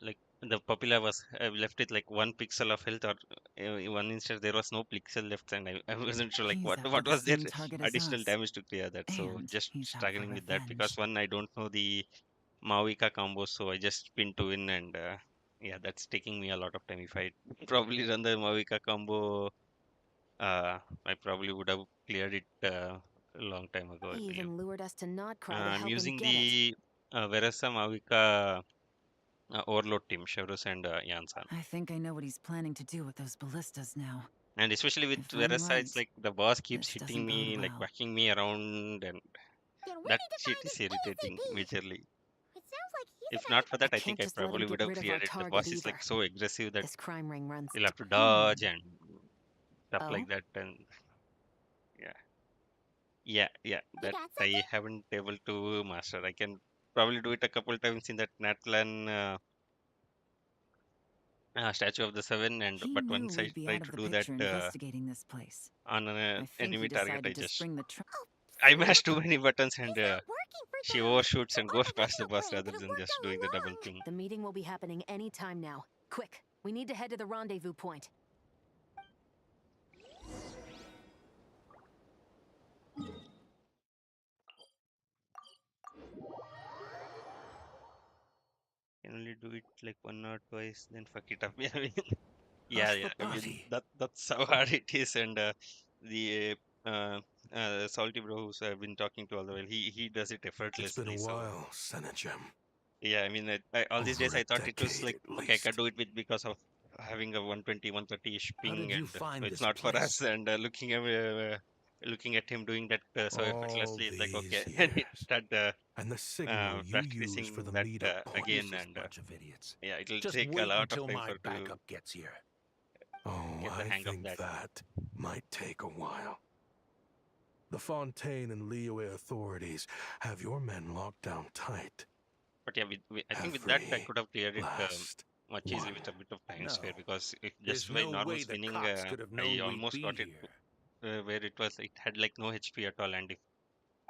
like the Papilla was I've left it like 1 pixel of health, or in one instance there was no pixel left, and I wasn't sure like He's after what the was their same target as additional us. damage to clear that. So And just he's out for struggling with that because revenge. one, I don't know the Mavica combo, so I just spin to win, and yeah, that's taking me a lot of time. If I probably run the Mavica combo, I probably would have cleared it a long time ago, I He believe. even lured us to Notcry to I'm help him using get it. the Verasa Mavica Overload team, Chevros and Yansan. I think I know what he's planning to do with those ballistas now. And especially with If I'm Verasa, it's right, like the boss keeps this hitting doesn't bode me, like well. whacking me around, and then we that need to shit find is him irritating ASAP. majorly. It sounds like he's If about not to for I that, I think can't I just let him probably would get have rid of our cleared it. The target boss is either. like so aggressive that This crime ring runs. you'll have to dodge and stuff Oh? like that, and yeah, You that got I something? haven't able to master. I can probably do it a couple times in that Natlan Statue of the Seven, and He but knew once I we'd be try out to of the do that picture investigating this place. on an I think he enemy target, decided to spring the trap. Oh, I snap. mash too many buttons, and He's not working for she them. overshoots and They're part goes of a past the bigger boss plan rather that has than worked just all doing the double along. thing. The meeting will be happening any time now. Quick, we need to head to the rendezvous point. Can only do it like one or twice, then fuck it up. Yeah. I mean Ashvapati. that's how hard it is, and the Salty Bro, who's I've been talking to all the while, he does it It's been a effortlessly. So while, Senegem. yeah, I mean all these days Over a I thought it was decade like at okay, I can least. do it with because of having a 120, 130-ish How ping, did you and so find it's this not for place? us. And looking at him doing that so All effortlessly, it's like okay, these I need years. to start And the signal you use for practicing the that meetup point. again, Useless and bunch of idiots. yeah, it'll Just take a wait lot of until time my for to backup gets here. Oh, get the I hang of think that. that might take a while. The Fontaine and Liyue authorities have your men locked down tight. But yeah, I think with that I Every could have cleared it last much easily one. with a bit of time No. spare, because if There's just by no normal way the spinning, cops could have I known we'd almost be got it here. where it had like no HP at all, and if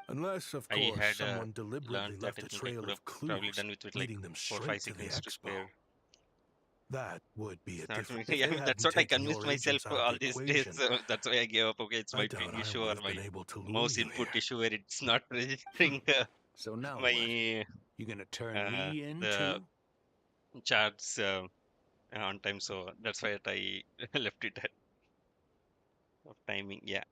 Unless, of I course, had someone learned deliberately that, left I a think I trail could have of probably clues, done it with like leading them 4 or 5 straight to the seconds to expo. spare. That would be a It's not different. really, If I they mean, that's hadn't what I taken convinced your myself agents out of the all these days. equation, So that's why I gave up. Okay, it's I my doubt ping I issue would or have my been able to lure mouse you input here. issue where it's not registering So now what? my You gonna turn me in the too? charts on time. So that's why I left it at of timing. Yeah,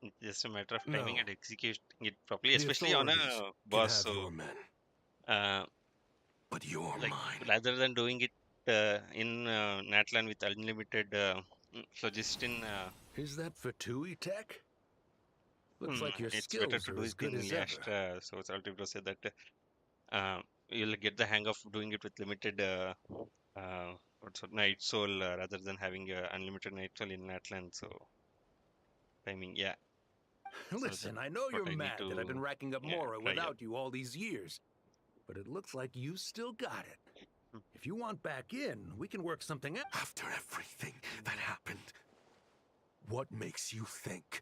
it's just a matter of timing No, and executing it properly, the especially on a authorities can boss. have So your men, uh, but you're like mine. rather than doing it in Natlan with unlimited phlogiston, Is that for Tui Tech? Looks like your it's better skills to are do as it good in as ever. Liastra. So Saltibro said that you'll get the hang of doing it with limited Night Soul rather than having unlimited Night Soul in Natlan. So timing, yeah. So that's Listen, I know what you're I need mad that I've been to racking up Mora try out. without you all these years. But it looks like you still got it. If you want back in, we can work something out. After everything that happened, what makes you think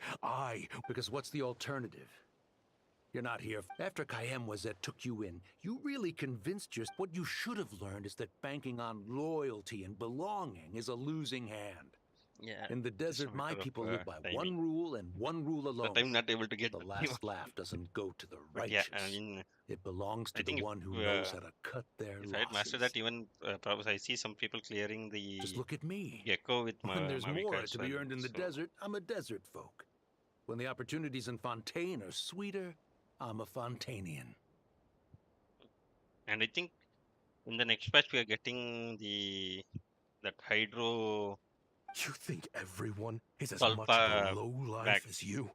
Because what's the alternative? You're not here. After Kayem was that took you in, you really convinced yourself. What you should have learned is that banking on loyalty and belonging is a losing hand. Yeah. In the Just a desert, my matter of people live by timing. one rule and one rule alone. But I'm not able to get The that last laugh doesn't go to the But yeah, righteous. I mean, It belongs I to the think one who knows how to cut their if I had mastered losses. that, even probably I see some people clearing the Just look at me. gecko with When there's Mavica more as to well. be earned in the So desert, I'm a desert folk. When the opportunities in Fontaine are sweeter, I'm a Fontanian. and I think In the next patch, we are getting that Hydro You think everyone is as much of a Tulpa back lowlife as you?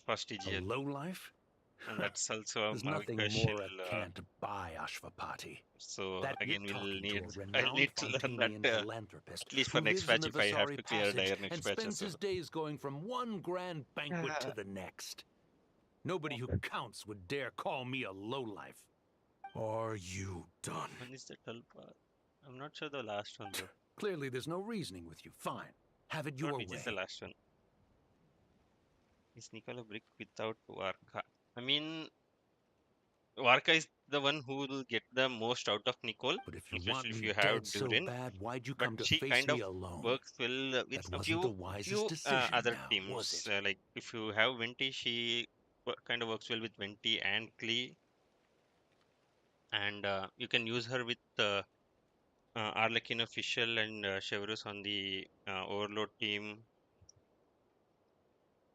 for A Stygian. lowlife? And that's also a There's nothing Mahavika more shell. I can't buy, Ashvapati. So That again, you're talking to a I'll renowned need to learn that Fontanian philanthropist at least for who next lives in patch the if I have Vasari to clear Passage Dire next and patch spends as well. his days going from one grand banquet to the next. Nobody who counts would dare call me a lowlife. Are you done? When is the Tulpa? I'm not sure the last one though. Clearly, there's no reasoning with you. Fine. Have it Not your which is the way. last one. Is Nicol a brick without Varka? I mean, Varka is the one who will get the most out of Nicole, But if you want especially if me you have dead so Durin. bad, why'd you But come to she face kind of me alone? works well with That a wasn't the few wisest decision other now, was teams. it? Like if you have Venti, she kind of works well with Venti and Klee, and you can use her with Arlequin Official and Chevrus on the Overload team,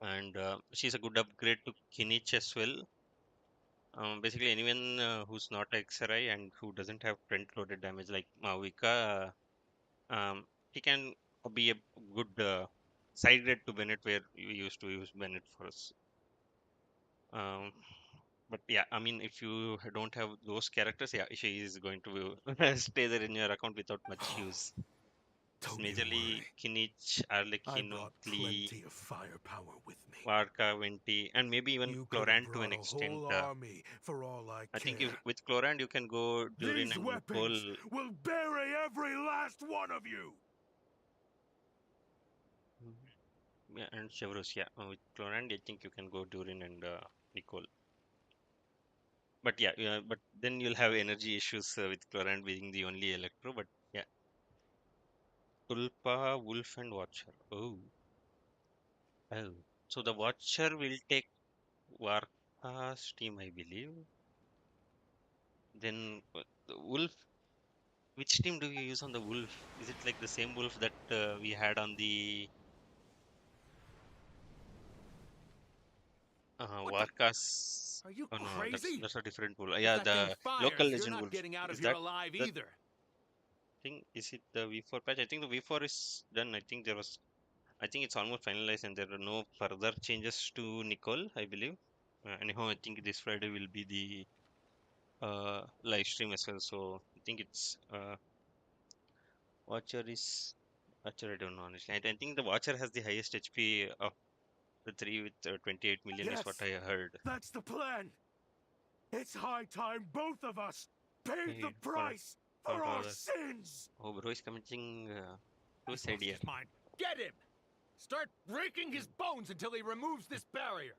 and she's a good upgrade to Kinich as well. Basically, anyone who's not XRI and who doesn't have front-loaded damage like Mahavika, he can be a good side grade to Bennett, where you used to use Bennett for us. But yeah, I mean, if you don't have those characters, yeah, she is going to stay there in your account without much use. It's Don't you majorly worry. Kinich, I Arlecchino, brought Klee, plenty of firepower with me. Varka, Venti, and maybe even You could have Chlorant to an brought a extent. whole army for all I I think if care. with Chlorant you can go Durin These and weapons Nicole. will bury every last one of you! Yeah, and Chevrus, yeah. With Chlorant, I think you can go Durin and Nicole. But yeah, but then you'll have energy issues with Chlorant being the only Electro. But yeah, Tulpa, Wolf, and Watcher. Oh. So the Watcher will take Varka's team, I believe. Then the Wolf. Which team do you use on the Wolf? Is it like the same Wolf that we had on the Varka's? Are you Oh no, crazy? that's a different Wolf. If Yeah, that thing the local fires, you're Legend not Wolf. getting out of Is here that alive the either. thing? Is it the V4 patch? I think the V4 is done. I think it's almost finalized, and there are no further changes to Nicole, I believe. Anyhow, I think this Friday will be the live stream as well. So I think it's Watcher is Watcher. I don't know honestly. I think the Watcher has the highest HP of the three with 28 million is Yes, what I heard. that's the plan. It's high time both of us paid the Paid price for for our the sins. oh, bro is committing He's suicide lost here. his mind. Get him! Start breaking his bones until he removes this barrier.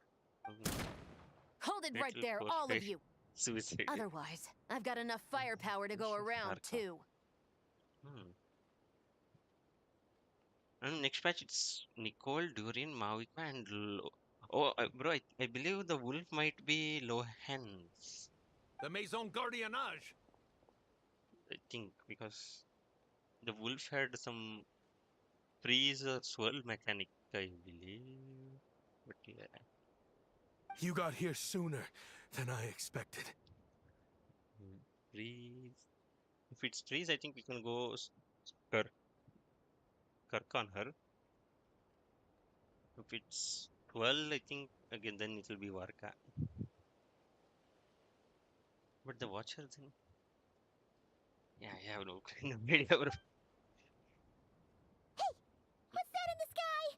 Hold it right Little there, poor all guy. of you. Suicide. Otherwise, I've got enough firepower to go around, too. And next patch it's Nicole, Durin, Mahavika, and oh, bro, I believe the Wolf might be low hands. The Maison Gardiennage. I think because the Wolf had some freeze or swirl mechanic, I believe. But yeah. You got here sooner than I expected. Freeze. If it's freeze, I think we can go Kirk on her. If it's 12, I think again then it will be Varka. But the Watcher then. Yeah, I have no kind of idea. What's that in the sky?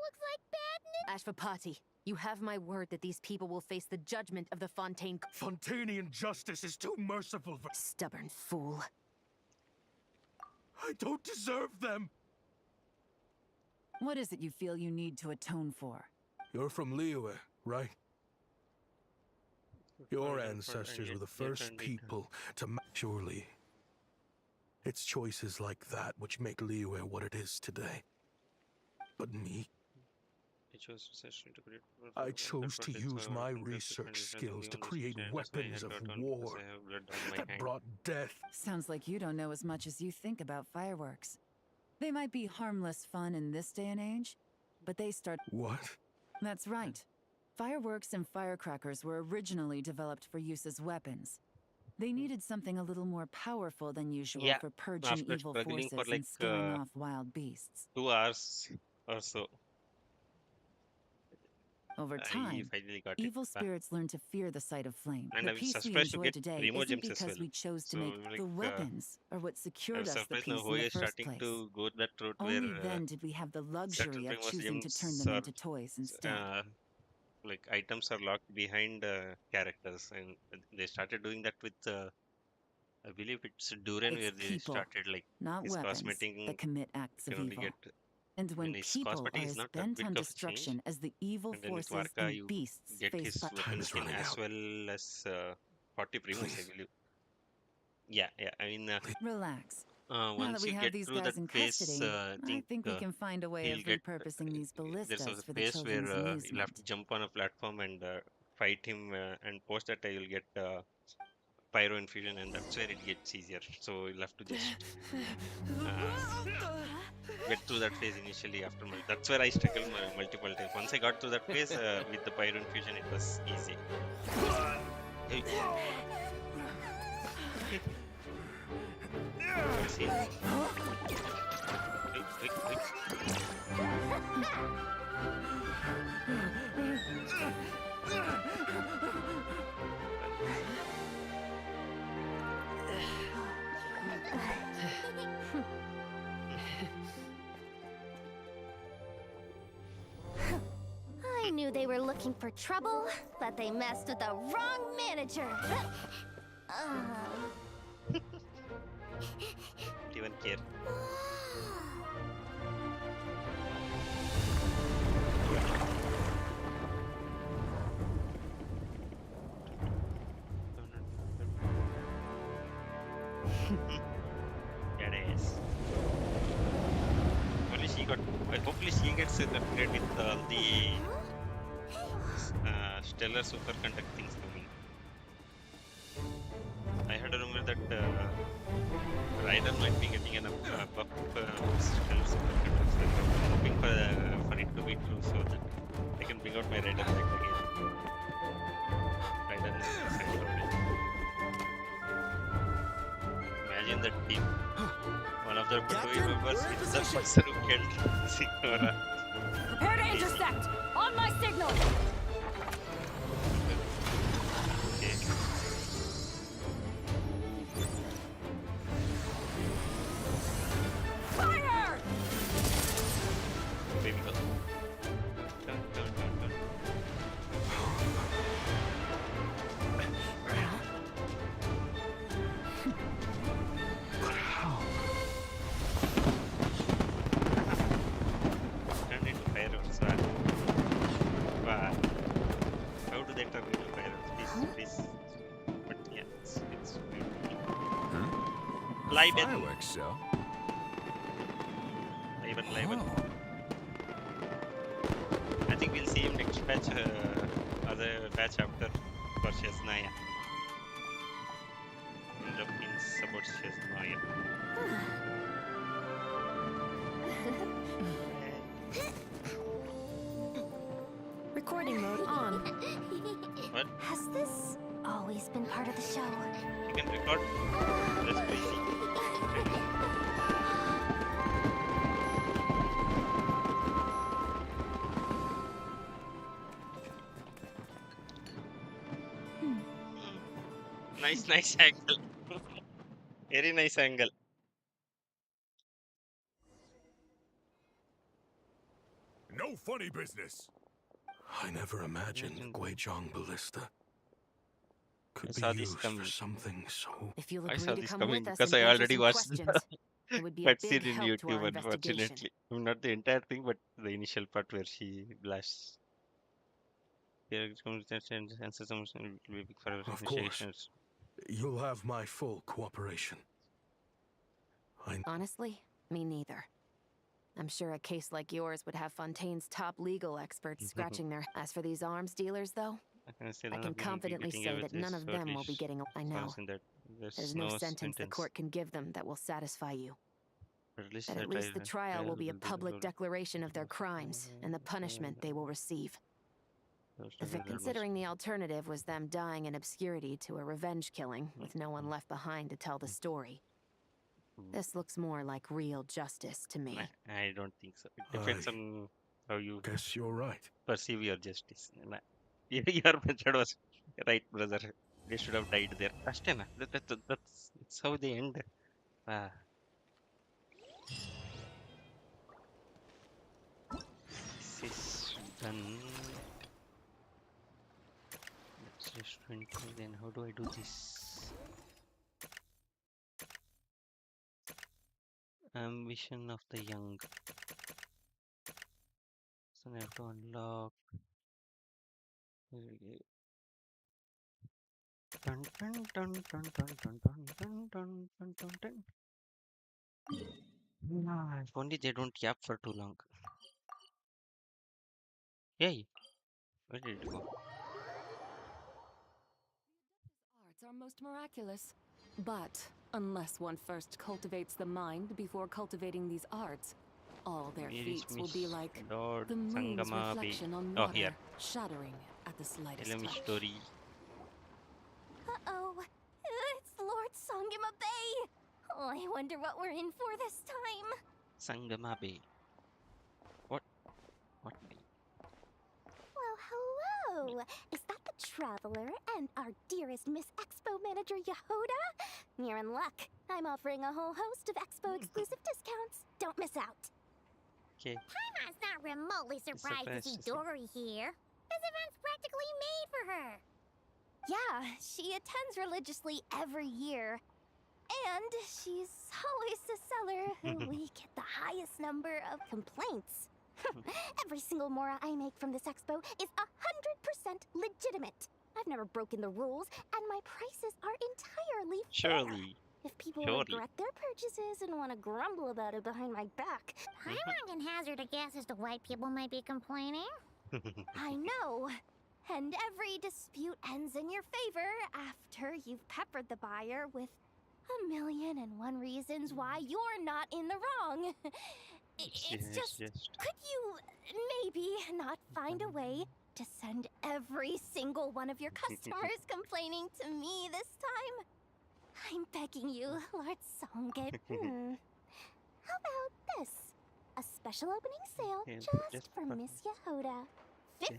Looks like bad news. Ashvapati, you have my word that these people will face the judgment of the Fontaine. Fontanian justice is too merciful for— Stubborn fool. I don't deserve them! What is it you feel you need to atone for? You're from Liyue, right? Your ancestors were the first people to surely. It's choices like that which make Liyue what it is today. But me? I chose to use my research skills to create weapons of war that brought death. Sounds like you don't know as much as you think about fireworks. They might be harmless fun in this day and age, but they start— What? That's right. Fireworks and firecrackers were originally developed for use as weapons. They needed something a little more powerful than usual Yeah, for purging after evil struggling for forces like and scaring off wild beasts. 2 hours or so, Over I time, finally got it. evil spirits learn to fear the sight of flame. And The I was peace we surprised to enjoy get today Primo isn't gems as because well. we chose to So make like the weapons or what I secured was us the surprised now peace who in the is first starting place. to go that route where Only then did we have the certain luxury of Primo's choosing to turn gems them are into toys instead. like items are locked behind characters, and they started doing that with I believe it's Duran It's where they people, started like not his weapons, cosmetic. that commit You acts can of only evil. get And when when his people cosmetic are is as not a bent bit on of a change, destruction as the evil and then with forces Varka and you beasts get faced his by... Time weapon is skin running as out. well as 40 Primos, I Please. believe. Yeah, yeah. I mean, Relax. Now that once we you have get these through that guys in phase, custody, I I think think we can find a way he'll of get. repurposing these There's a ballistas for the phase where children's you'll have to amusement. jump on a platform and fight him, and post that you'll get pyro infusion, and that's where it gets easier. So you'll have to just get through that phase initially. That's where I struggled multiple times. Once I got through that phase with the pyro infusion, it was easy. Hey. See? Hey, hey, hey. I knew they were looking for trouble, but they messed with the wrong manager. Don't even care. There it is. Only she got. Hopefully she gets an upgrade with all the stellar superconducting coming. I heard a rumor that Rider might be getting an buff stellar superconducting. I'm hoping for it to be true so that I can bring out my Rider back again. Rider is imagine that team. One of the Patui members is the person who killed Signora. Prepare to intersect! On my signal! Okay. Fire! Baby go. Dun, dun, dun, dun. Turn into pyros. Wow. How do they turn into pyros? Please. But yeah, it's live in. Fireworks show. Live in, live in. I think we'll see him next patch, other patch after for Shesnaya. In the pins about Shesnaya. Recording mode on. What? Has this always been part of the show? You can record? That's crazy. Nice angle. Very nice angle. No funny business. I never imagined the Guizhong ballista could I saw be this used coming. for something so... If you'll I agree saw to this come coming with us because and I answer already some watched the questions, it would be a big cutscene in help to our YouTube, investigation. unfortunately. Not the entire thing, but the initial part where she blasts. Here comes the answer some will be big for Of course. investigations. You'll have my full cooperation. Honestly, me neither. I'm sure a case like yours would have Fontaine's top legal experts scratching their... As for these arms dealers, though, I can confidently say that none of them will be getting... I know. There's no sentence the court can give them that will satisfy you. But at least the trial will be a public declaration of their crimes and the punishment they will receive. Considering the alternative was them dying in obscurity to a revenge killing with no one left behind to tell the story. This looks more like real justice to me. I don't think so. It depends on how you Guess you're right. perceive your justice. Your method was right, brother. They should have died there. Ashtena. That's how they end. Ah. This is done. Let's just 20. Then how do I do this? Ambition of the young. So I have to unlock. Dun, dun, dun, dun, dun, dun, dun, dun, dun, dun, dun, dun. If only they don't yap for too long. Yay! Where did it go? Arts are most miraculous. But unless one first cultivates the mind before cultivating these arts, all their Where is feats will be Miss like Lord the moon's Sangama Bay? reflection on Oh, water, here. shattering at the slightest Tell me touch. story. Uh-oh. It's Lord Sangama Bay. Oh, I wonder what we're in for this time. Sangama Bay. What? What bay? Well, hello. Is that the Traveler and our dearest Miss Expo manager, Yehoda? You're in luck. I'm offering a whole host of Expo exclusive discounts. Don't miss out. Okay. Paimon's not remotely surprised to see surprised to see- Dory here. This event's practically made for her. Yeah, she attends religiously every year. And she's always the seller who we get the highest number of complaints. Every single Mora I make from this expo is 100% legitimate. I've never broken the rules, and my prices are entirely fair. Surely. If people Surely. regret their purchases and want to grumble about it behind my back, Paimon can hazard a guess as to why people might be complaining. I know. And every dispute ends in your favor after you've peppered the buyer with 1,000,001 reasons why you're not in the wrong. It's just, could you maybe not find a way to send every single one of your customers complaining to me this time? I'm begging you, Lord Songet. How about this? A special opening sale just for Miss Yehoda. 50%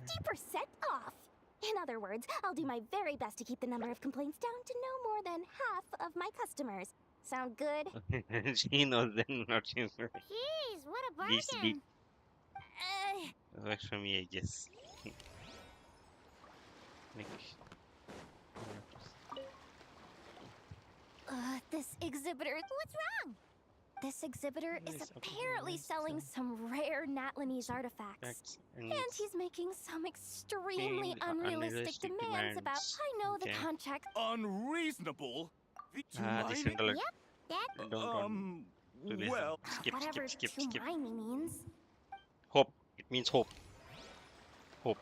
off! In other words, I'll do my very best to keep the number of complaints down to no more than half of my customers. Sound good? She knows then not she knows. Jeez, what a This big bargain! works for me, I guess. Next. This exhibitor. What's wrong? This exhibitor is Yes, apparently selling some rare Natlanese artifacts. And he's making some extremely unrealistic demands about. I know the Okay. contract. Unreasonable? This Tumimi? Indolent. Yep, that. Don't do this. Well, Whatever skip. Tumaimi means. Hope. It means hope. Hope.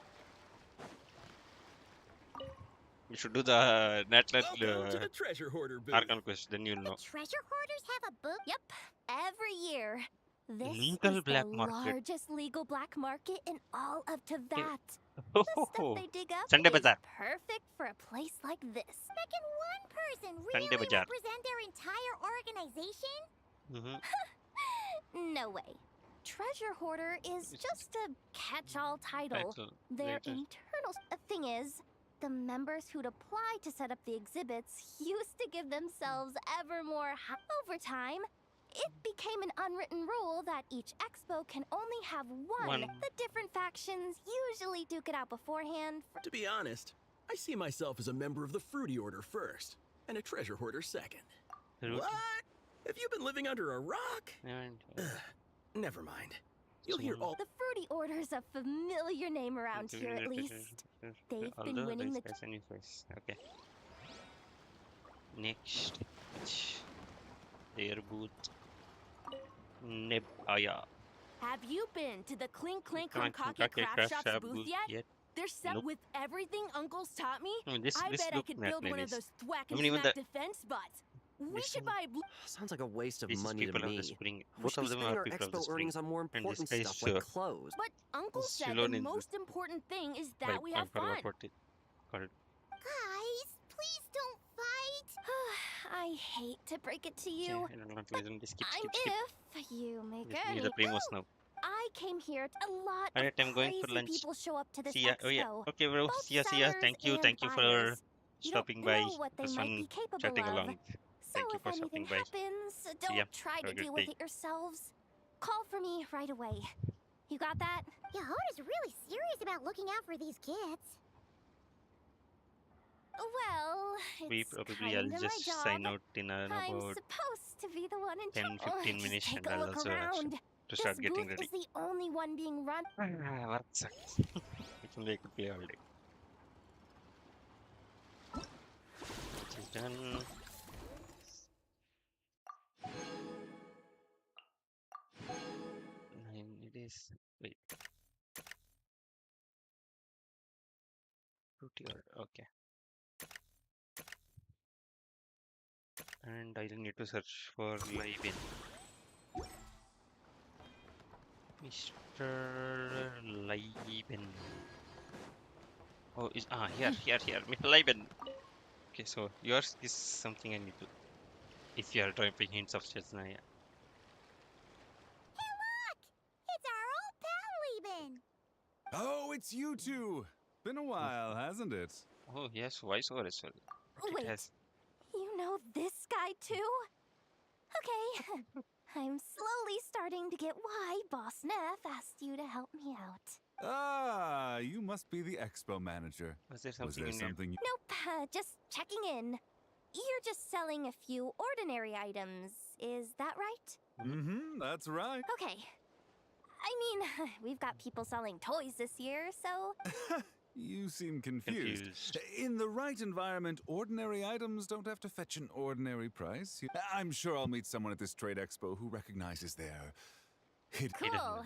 You should do the Natlan welcome to the treasure hoarder booth. Archon quest, then you'll The know. treasure hoarders have a book? Yep, every year. This Legal is black the market. largest legal black market in all of Teyvat. Oh, The stuff they dig up Sunday is Bazaar. perfect for a place like this. That can one person Sunday really Bazaar. represent their entire organization? No way. Treasure Hoarder is just a catch-all title. Their internal thing is, the members who'd apply to set up the exhibits used to give themselves ever more over time. It became an unwritten rule that each expo can only have one. The different factions usually duke it out beforehand. To be honest, I see myself as a member of the Fruity Order first, and a treasure hoarder second. What? Have you been living under a rock? Never mind. You'll hear all. The Fruity Order's a familiar name around here, at least. They've been winning the. Okay. Next. Their booth. Nebaya. Have you been to the Clink Clink Clink Konkake Clink Craft Shop's Shop booth booth yet? yet? They're set Nope. with everything Uncle's taught me. I mean, this I bet I look could build one of Natlanese. those thwack I and mean, even smack the defense bots. We should buy Sounds like a waste of This is money to people of the me. spring. We Both should be of them spending are our people of the expo spring. earnings on more And this important guy is stuff like clothes. But Uncle This said the Shilon is most important thing is I that we have forgot fun. what it called. Guys, please don't fight. I hate to break it to Okay, you, I don't want to listen. Skip, I'm skip, skip. if you make Just leave any the primos now. I came here. A lot Alright, of I'm going for crazy lunch. people show up to this See ya. Oh yeah. expo. Okay, bro. Both See ya. See ya. sellers Thank you. and Thank you for buyers. You don't stopping by. know what It they was might fun be capable chatting of. along. So Thank you if for anything stopping by. happens, See ya. don't try Have to a good deal day. with it yourselves. Call for me right away. You got that? Yehoda's really serious about looking out for these kids. Well, We it's probably kind I'll of my just job. sign out in I'm about supposed to be the one in 10 charge. 15 Just minutes take and a I'll look also around. to This start getting booth ready. is the only one being run. Work sucks. It's only I could play all day. Which is done. Nine it is. Wait. Fruity order. Okay. And I'll need to search for live in. Mr. Liben. Oh, is here, Mr. Liben. Okay, so yours is something I need to. If you are dropping hints of Chesna, yeah. Hey, look! It's our old pal, Lieben. Oh, it's you two. Been a while, hasn't it? Oh yes, voiceover as well. But it Wait, has. you know this guy too? Okay, I'm slowly starting to get why Boss Neff asked you to help me out. Ah, you must be the expo manager. Was there Was something there in there? something you... Nope, just checking in. You're just selling a few ordinary items, is that right? Mm-hmm, that's right. Okay. I mean, we've got people selling toys this year, so... You seem confused. In the right environment, ordinary items don't have to fetch an ordinary price. I'm sure I'll meet someone at this trade expo who recognizes their Cool.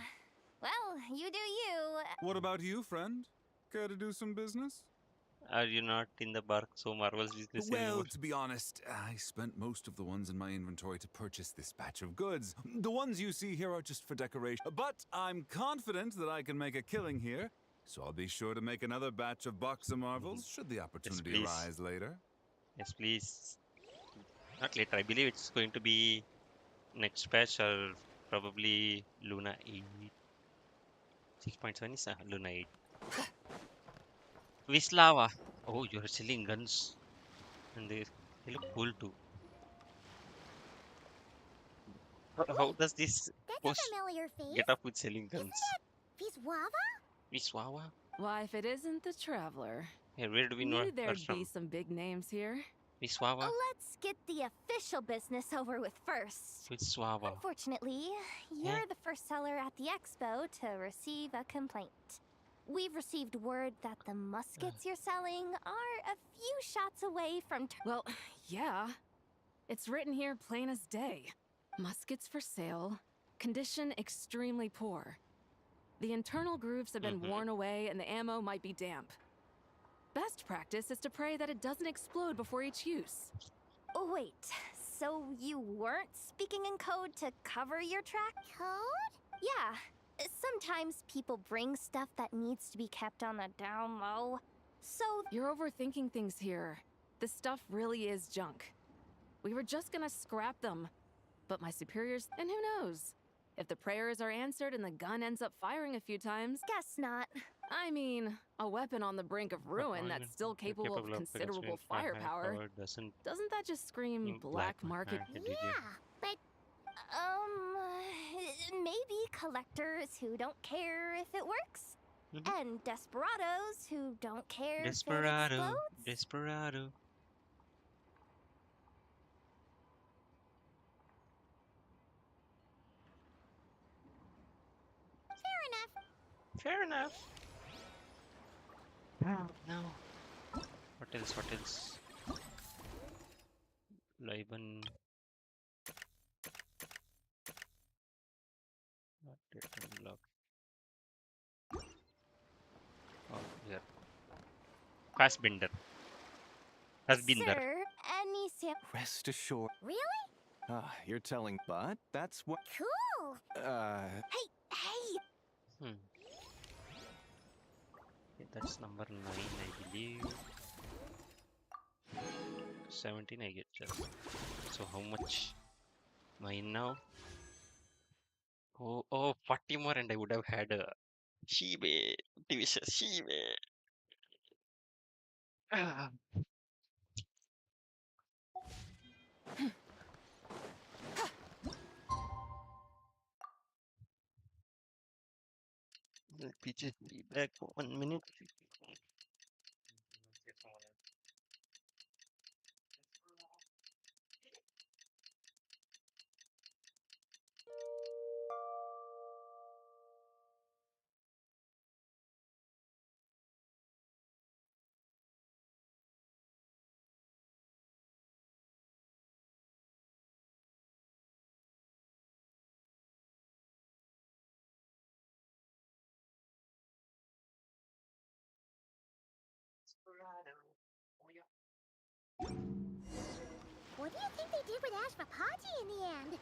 Well, you do you. What about you, friend? Care to do some business? Are you not in the Bark So Marvel's business Well, anymore? to be honest, I spent most of the ones in my inventory to purchase this batch of goods. The ones you see here are just for decoration. But I'm confident that I can make a killing here, so I'll be sure to make another batch of Box of Marvels should the opportunity please. arise later. Yes, please. Not later. I believe it's going to be next patch or probably Luna 8. 6.7 is Luna 8. Wislava. Oh, you're selling guns. And they look cool too. How does this That's post a familiar face. get up with selling guns? Viswava? Wislawa? Why, if it isn't the Traveler. Hey, where do we know Knew her there'd from? be some big names here. Wislawa? Let's get the official business over with first. Wislawa. Unfortunately, you're the first seller at the expo to receive a complaint. We've received word that the muskets you're selling are a few shots away from... Well, yeah. It's written here plain as day. Muskets for sale. Condition extremely poor. The internal grooves have been worn away and the ammo might be damp. Best practice is to pray that it doesn't explode before each use. Wait, so you weren't speaking in code to cover your track? Code? Yeah. Sometimes people bring stuff that needs to be kept on the down low. So... You're overthinking things here. This stuff really is junk. We were just gonna scrap them. But my superiors... And who knows? If the prayers are answered and the gun ends up firing a few times... Guess not. I mean, a weapon on the brink of ruin that's still capable of considerable firepower. Doesn't that just scream black market? Yeah, but... Maybe collectors who don't care if it works. And desperados who don't care if it explodes. Desperado. Fair enough. No. What else? Liben. Not yet unlocked. Oh, here. Fastbender. Hasbinder. Sir, any Rest assured. Really? You're telling, but that's what. Cool. Hey. Hmm. Okay, that's number 9, I believe. 17 I get just. So how much? Mine now? Oh, 40 more and I would have had a Shibe. Division Shibe. Ah. Let me just be back for 1 minute. What do you think they did with Ashvapati in the end?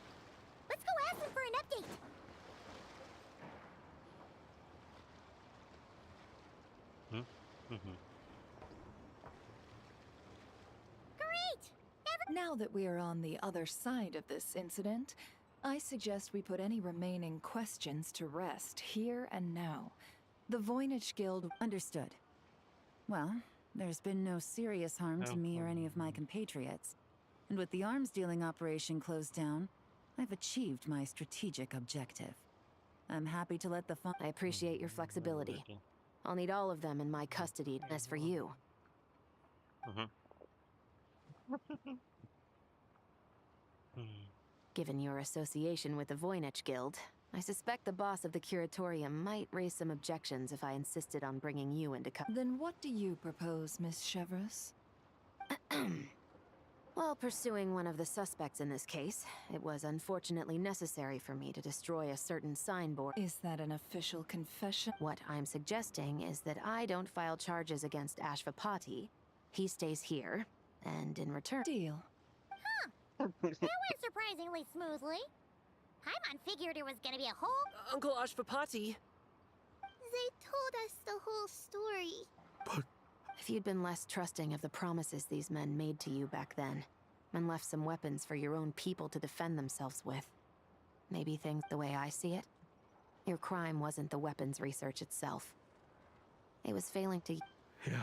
Let's go ask them for an update. Great! Now that we are on the other side of this incident, I suggest we put any remaining questions to rest here and now. The Voynich Guild... Understood. Well, there's been no serious harm to me or any of my compatriots. And with the arms dealing operation closed down, I've achieved my strategic objective. I'm happy to let the fun... I appreciate your flexibility. I'll need all of them in my custody. As for you... Given your association with the Voynich Guild, I suspect the boss of the Curatorium might raise some objections if I insisted on bringing you into Then what do you propose, Miss Chevreuse? While pursuing one of the suspects in this case, it was unfortunately necessary for me to destroy a certain signboard. Is that an official confession? What I'm suggesting is that I don't file charges against Ashvapati. He stays here, and in return... Deal. That went surprisingly smoothly. Paimon figured there was gonna be a whole... Uncle Ashvapati! They told us the whole story. But... If you'd been less trusting of the promises these men made to you back then, and left some weapons for your own people to defend themselves with, maybe things the way I see it, your crime wasn't the weapons research itself. It was failing to... Yeah.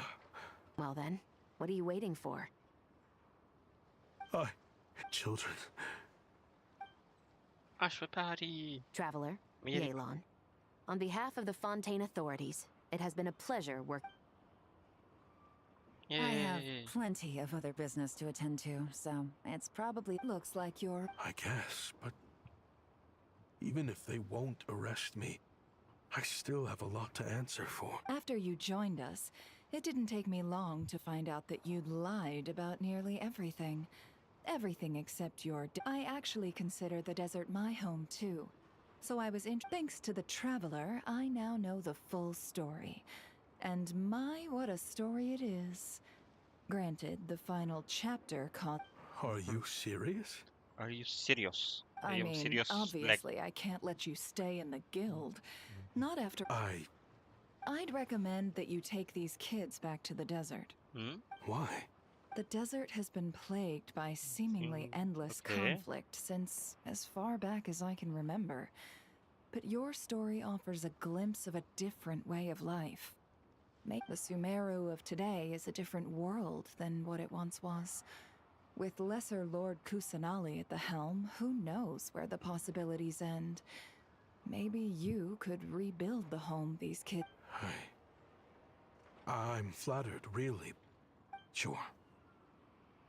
Well then, what are you waiting for? Children. Ashvapati. Traveler, Yelan. On behalf of the Fontaine authorities, it has been a pleasure working... I have plenty of other business to attend to, so it's probably... Looks like you're... I guess, but even if they won't arrest me, I still have a lot to answer for. After you joined us, it didn't take me long to find out that you'd lied about nearly everything. Everything except your... I actually consider the desert my home, too. So I was Thanks to the Traveler, I now know the full story. And my, what a story it is. Granted, the final chapter caught... Are you serious? Are you serious? I mean, obviously I can't let you stay in the guild. Not after... I'd recommend that you take these kids back to the desert. Why? The desert has been plagued by seemingly endless conflict since as far back as I can remember. But your story offers a glimpse of a different way of life. The Sumeru of today is a different world than what it once was. With Lesser Lord Kusanali at the helm, who knows where the possibilities end? Maybe you could rebuild the home these kids... I'm flattered, really. Sure.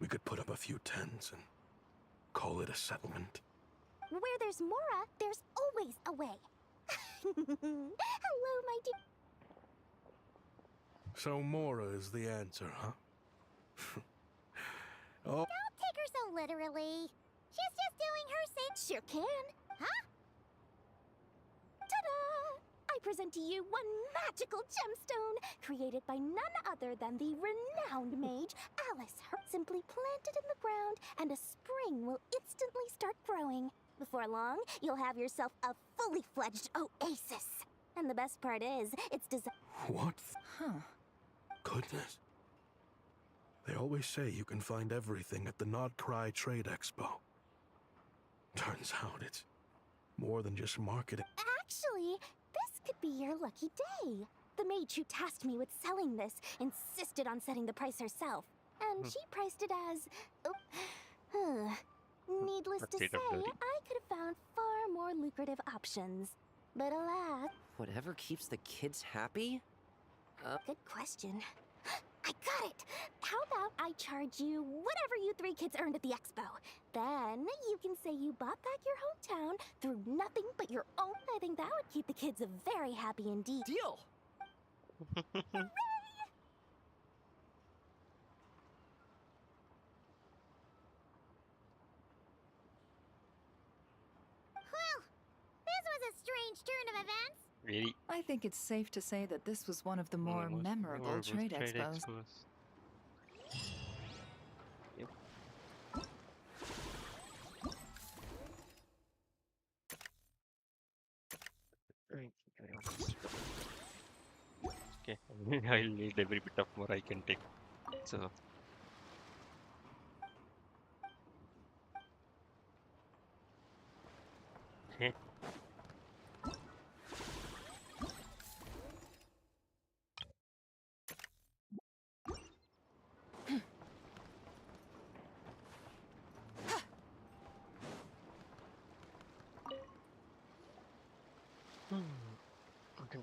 We could put up a few tents and call it a settlement. Where there's Mora, there's always a way. Hello, my dear. So Mora is the answer, huh? Oh. Don't take her so literally. She's just doing her thing. Sure can, huh? Ta-da! I present to you one magical gemstone created by none other than the renowned mage Alice. Simply plant it in the ground, and a spring will instantly start growing. Before long, you'll have yourself a fully fledged oasis. And the best part is, it's designed. What? Huh. Goodness. They always say you can find everything at the Not Cry Trade Expo. Turns out it's more than just marketing. Actually, this could be your lucky day. The mage who tasked me with selling this insisted on setting the price herself. And she priced it as... needless to say, I could have found far more lucrative options. But alas... Whatever keeps the kids happy? Good question. I got it! How about I charge you whatever you three kids earned at the expo? Then you can say you bought back your hometown through nothing but your own. I think that would keep the kids very happy indeed. Deal! Hooray! Well, this was a strange turn of events. Really? I think it's safe to say that this was one of the more memorable trade expos. Yep. Okay, I'll need every bit of more I can take. So. Okay. Okay,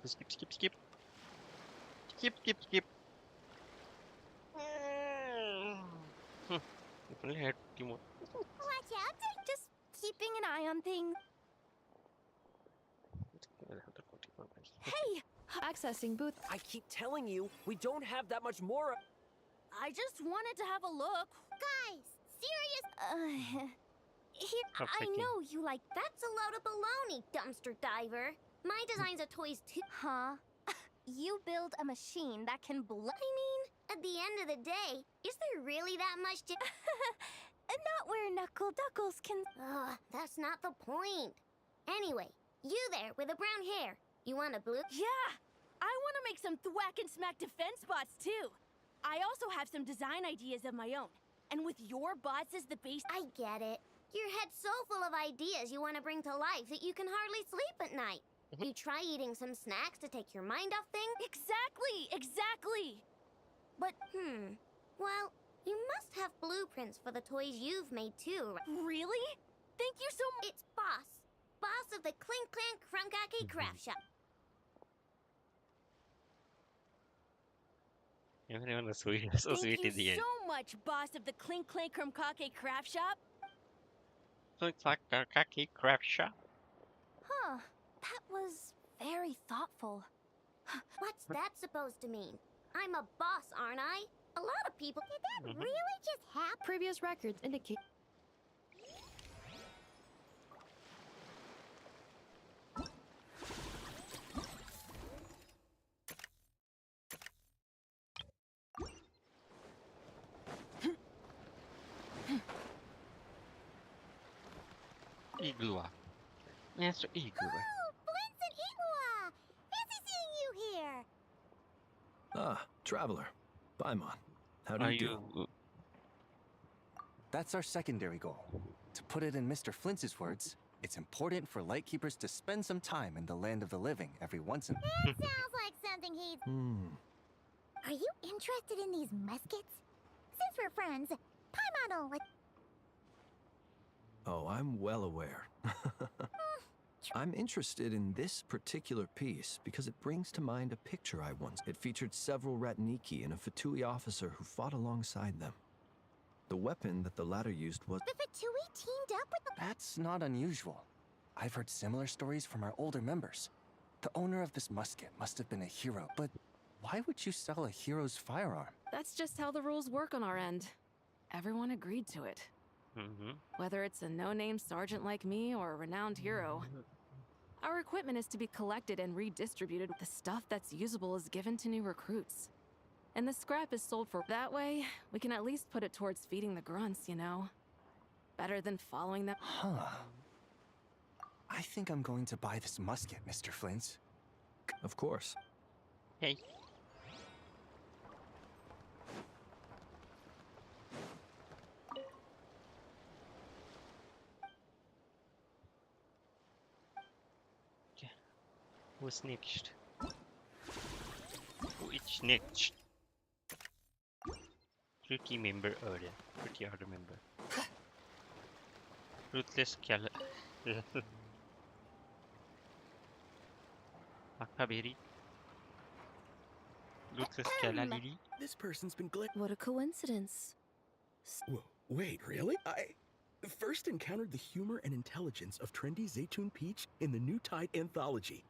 skip. If only I had 2 more. Watch out, just keeping an eye on things. Hey! Accessing booth. I keep telling you, we don't have that much more. I just wanted to have a look. Guys, serious. Here, I know you like. That's a load of baloney, dumpster diver. My design's a toys too. Huh? You build a machine that can blow. I mean, at the end of the day, is there really that much to... Not where Knuckle Duckles can... Ugh, that's not the point. Anyway, you there with the brown hair. You want a blue? Yeah! I want to make some thwack and smack defense bots, too. I also have some design ideas of my own. And with your bots as the base... I get it. Your head's so full of ideas you want to bring to life that you can hardly sleep at night. You try eating some snacks to take your mind off things? Exactly! But, well, you must have blueprints for the toys you've made too, right? Really? Thank you so much. It's Boss of the Clink Clank Crunkaki Craft Shop. Everyone was sweet, so sweet in the end. Thank you so much, boss of the Clink Clank Crunkaki Craft Shop. Clink Clank Crunkaki Craft Shop. Huh. That was very thoughtful. What's that supposed to mean? I'm a boss, aren't I? A lot of people... Did that really just happen? Previous records indicate... Iglua. Yes, Iglua. Oh, Blinson Iglua! Fancy seeing you here! Ah, traveler. Paimon. How do you do? That's our secondary goal. To put it in Mr. Flintz's words, it's important for Lightkeepers to spend some time in the land of the living every once in a while. That sounds like something he'd... Are you interested in these muskets? Since we're friends, Paimon will... Oh, I'm well aware. I'm interested in this particular piece because it brings to mind a picture I once... It featured several Ratniki and a Fatui officer who fought alongside them. The weapon that the latter used was... The Fatui teamed up with the... That's not unusual. I've heard similar stories from our older members. The owner of this musket must have been a hero, but why would you sell a hero's firearm? That's just how the rules work on our end. Everyone agreed to it. Whether it's a no-name sergeant like me or a renowned hero. Our equipment is to be collected and redistributed. The stuff that's usable is given to new recruits. And the scrap is sold for that way, we can at least put it towards feeding the grunts, you know? Better than following them. Huh. I think I'm going to buy this musket, Mr. Flint. Of course. Hey. Okay. Who's next? Which next? Pretty member order. Pretty order member. Ruthless Cal. Akabiri. Ruthless Kalalili. This person's been What a coincidence. Wait, really? I first encountered the humor and intelligence of trendy Zaytun Peach in the New Tide anthology.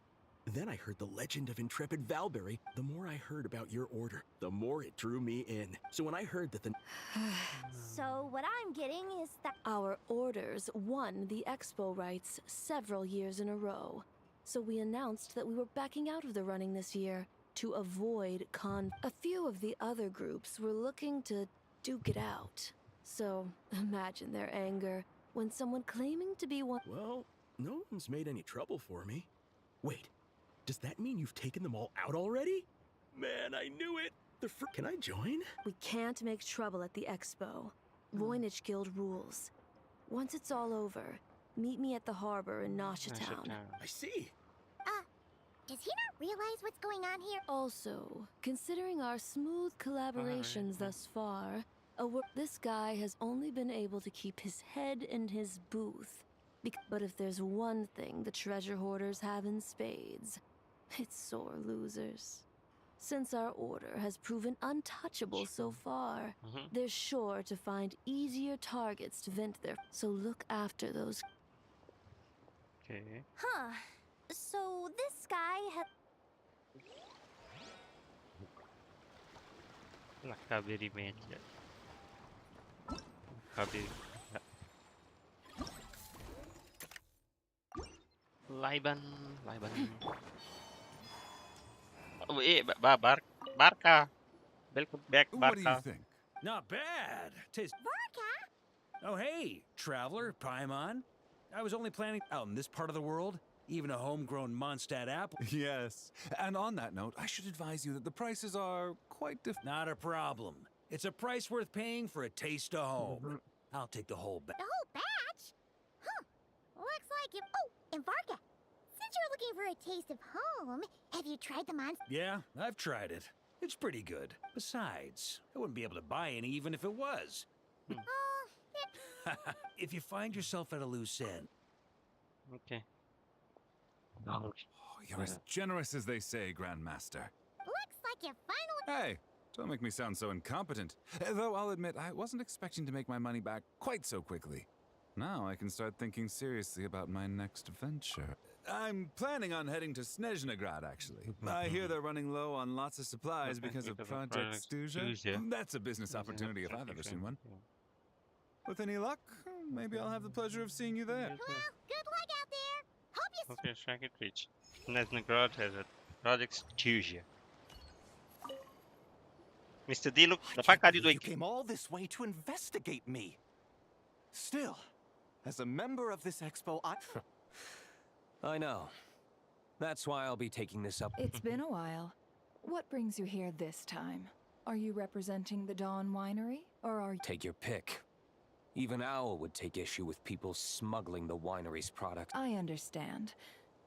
Then I heard the legend of intrepid Valberry. The more I heard about your order, the more it drew me in. So when I heard that the... So what I'm getting is that Our orders won the expo rights several years in a row. So we announced that we were backing out of the running this year to avoid A few of the other groups were looking to duke it out. So imagine their anger when someone claiming to be one... Well, no one's made any trouble for me. Wait, does that mean you've taken them all out already? Man, I knew it! Can I join? We can't make trouble at the expo. Voynich Guild rules. Once it's all over, meet me at the harbor in Nasha Town. I see. Does he not realize what's going on here? Also, considering our smooth collaborations thus far, this guy has only been able to keep his head in his booth. But if there's one thing the treasure hoarders have in spades, it's sore losers. Since our order has proven untouchable so far, they're sure to find easier targets to vent their... So look after those... Okay. Huh. So this guy has... Lakabiri Major. Lakabiri. Liban. Oh, hey, Barca. Welcome back, Barca. What do you think? Not bad. Oh, hey, traveler, Paimon. I was only planning out in this part of the world. Even a homegrown Mondstadt apple. Yes. And on that note, I should advise you that the prices are quite Not a problem. It's a price worth paying for a taste of home. I'll take the whole batch. The whole batch? Huh. Looks like it... Oh, and Varka, since you're looking for a taste of home, have you tried the monster? Yeah, I've tried it. It's pretty good. Besides, I wouldn't be able to buy any even if it was. If you find yourself at a loose end. Okay. Oh, you're as generous as they say, Grandmaster. Looks like you finally... Hey, don't make me sound so incompetent. Though I'll admit, I wasn't expecting to make my money back quite so quickly. Now I can start thinking seriously about my next venture. I'm planning on heading to Snezhnograd, actually. I hear they're running low on lots of supplies because of Project Stygian. That's a business opportunity if I've ever seen one. With any luck, maybe I'll have the pleasure of seeing you there. Well, good luck out there. Hope you... Okay, track it reach. Snezhnograd has a Project Stygian. Mr. D, look, the fuck are you doing? You came all this way to investigate me. Still, as a member of this expo, I know. That's why I'll be taking this up. It's been a while. What brings you here this time? Are you representing the Dawn Winery, or are you... Take your pick. Even Owl would take issue with people smuggling the winery's product. I understand.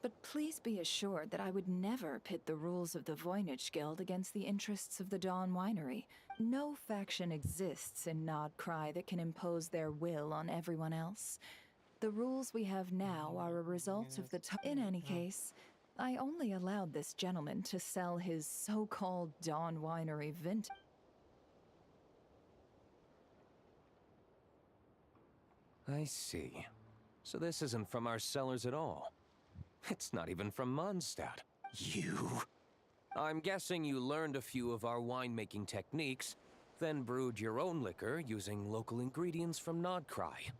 But please be assured that I would never pit the rules of the Voynich Guild against the interests of the Dawn Winery. No faction exists in Nodcry that can impose their will on everyone else. The rules we have now are a result of the In any case, I only allowed this gentleman to sell his so-called Dawn Winery vintage. I see. So this isn't from our cellars at all. It's not even from Mondstadt. You... I'm guessing you learned a few of our winemaking techniques, then brewed your own liquor using local ingredients from Nodcry.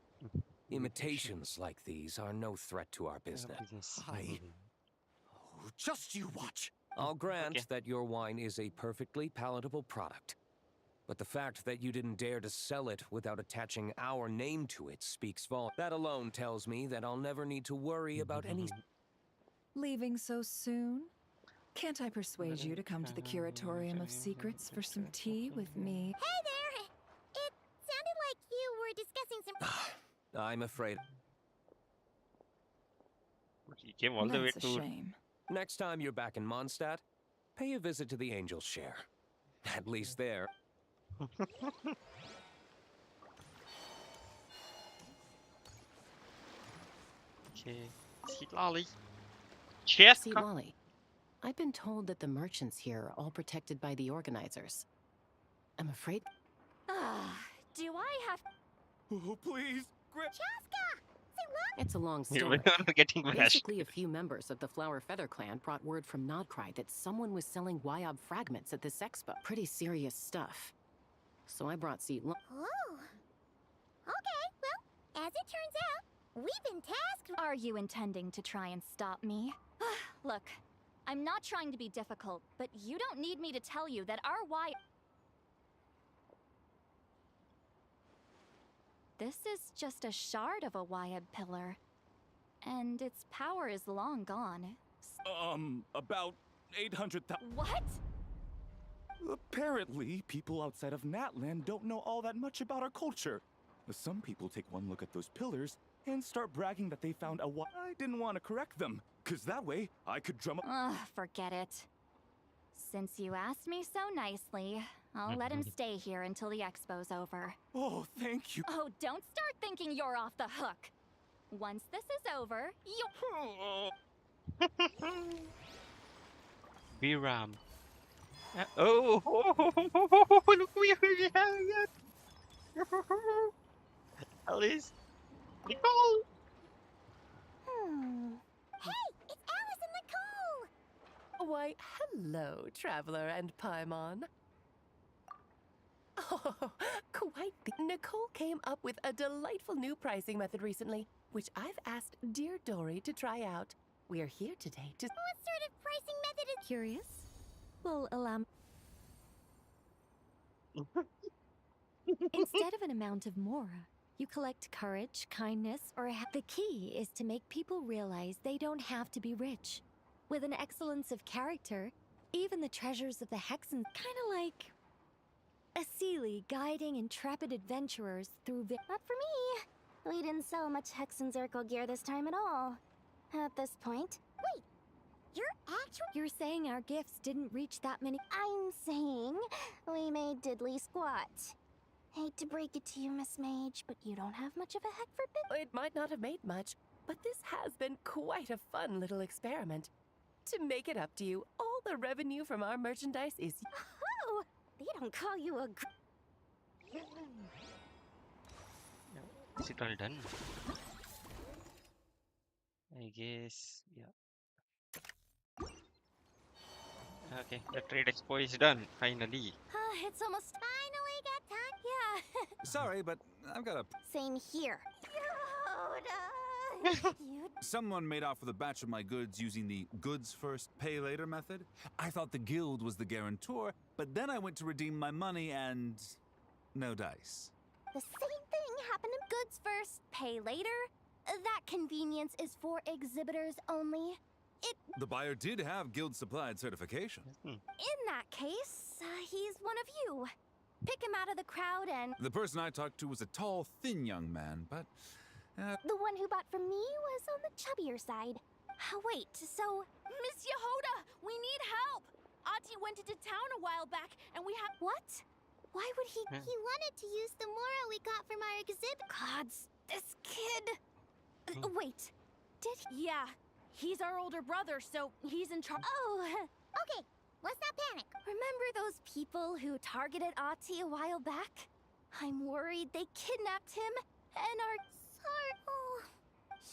Imitations like these are no threat to our business. Oh, just you watch. I'll grant that your wine is a perfectly palatable product. But the fact that you didn't dare to sell it without attaching our name to it speaks volumes. That alone tells me that I'll never need to worry about any... Leaving so soon? Can't I persuade you to come to the Curatorium of Secrets for some tea with me? Hey there! It sounded like you were discussing some... I'm afraid... You came all the way That's to... a shame. Next time you're back in Mondstadt, pay a visit to the Angel's Share. At least there... Okay. Sweet Lolly. Cheers. See, Lolly, I've been told that the merchants here are all protected by the organizers. I'm afraid... Do I have... Oh, please, grip. Chaska! It's a long Here story. we are getting bashed. Basically, a few members of the Flower Feather clan brought word from Nodcry that someone was selling Wyob fragments at this expo. Pretty serious stuff. So I brought Oh. Okay, well, as it turns out, we've been tasked... Are you intending to try and stop me? Look, I'm not trying to be difficult, but you don't need me to tell you that our This is just a shard of a Wyob pillar. And its power is long gone. About 800,000. What? Apparently, people outside of Natland don't know all that much about our culture. Some people take one look at those pillars and start bragging that they found a I didn't want to correct them, cause that way I could drum up. Ugh, forget it. Since you asked me so nicely, I'll let him stay here until the expo's over. Oh, thank you. Oh, don't start thinking you're off the hook. Once this is over, you... Biram. Oh, look we have it. Alice. Nicole. Hey, it's Alice and Nicole! Why, hello, Traveler and Paimon. Oh, quite the... Nicole came up with a delightful new pricing method recently, which I've asked dear Dory to try out. We're here today to... What sort of pricing method is... Curious? Well, allow... Instead of an amount of mora, you collect courage, kindness, or the key is to make people realize they don't have to be rich. With an excellence of character, even the treasures of the Hexens, kind of like a Sealy guiding intrepid adventurers through Not for me. We didn't sell much Hexen Zircle gear this time at all. At this point. Wait, You're saying our gifts didn't reach that many... I'm saying we made diddly squat. Hate to break it to you, Miss Mage, but you don't have much of a heck for bit. It might not have made much, but this has been quite a fun little experiment. To make it up to you, all the revenue from our merchandise is... Oh, they don't call you a... Is it all done? I guess, yeah. Okay, the trade expo is done, finally. It's almost... Finally got time? Yeah. Sorry, but I've got a... Same here. Someone made off with a batch of my goods using the goods first, pay later method. I thought the guild was the guarantor, but then I went to redeem my money and... no dice. The same thing happened to Goods first, pay later? That convenience is for exhibitors only. The buyer did have guild-supplied certification. In that case, he's one of you. Pick him out of the crowd and... The person I talked to was a tall, thin young man, but... The one who bought from me was on the chubbier side. Wait, so... Miss Yehoda, we need help! Auntie went into town a while back, and we have... What? Why would he... He wanted to use the mora we got from our exhibit. Gods, this kid... Wait, did he... Yeah, he's our older brother, so he's in charge... Oh, okay. Let's not panic. Remember those people who targeted Ati a while back? I'm worried they kidnapped him and are... Sorry. Oh,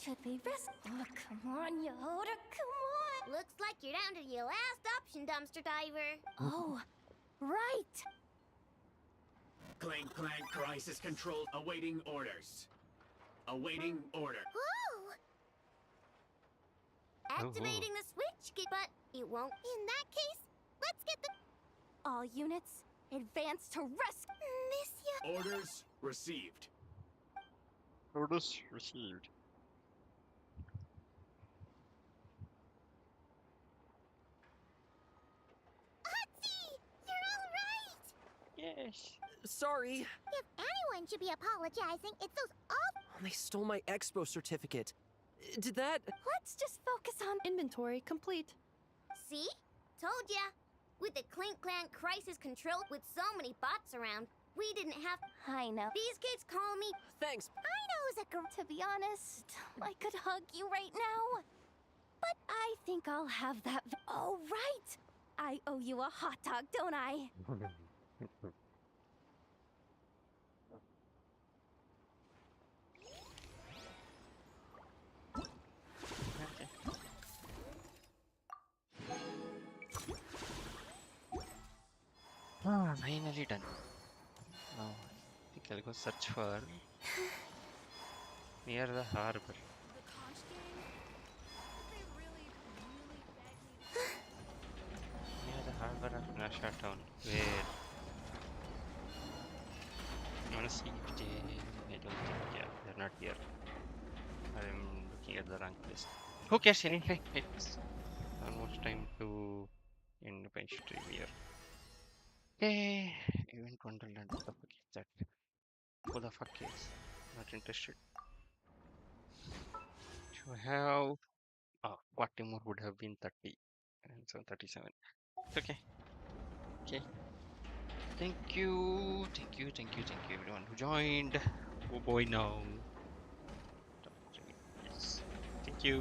should we risk... Oh, come on, Yehoda, come on. Looks like you're down to your last option, dumpster diver. Oh, right. Clank, clank, crisis control, awaiting orders. Awaiting order. Whoa! Activating the switch, but it won't. In that case, let's get the... All units, advance to rescue. Monsieur. Orders received. Orders received. Otzi! You're all right! Yes. Sorry. If anyone should be apologizing, it's those awful... They stole my expo certificate. Did that... Let's just focus on inventory complete. See? Told ya. With the Clink Clan crisis control, with so many bots around, we didn't have... I know. These kids call me... Thanks. I know, Zakura. To be honest, I could hug you right now. But I think I'll have that... Oh, right! I owe you a hot dog, don't I? Finally done. Now, I think I'll go search for near the harbor. Near the harbor of Nasha town. Where? I wanna see if they... I don't think, yeah, they're not here. I'm looking at the wrong place. Who cares anyway? It's almost time to end the bench stream here. Hey, Event Wonderland, what the fuck is that? Who the fuck is? Not interested. To have... Oh, 40 more would have been 30. And so 37. It's okay. Okay. Thank you everyone who joined. Oh boy, no. Thank you.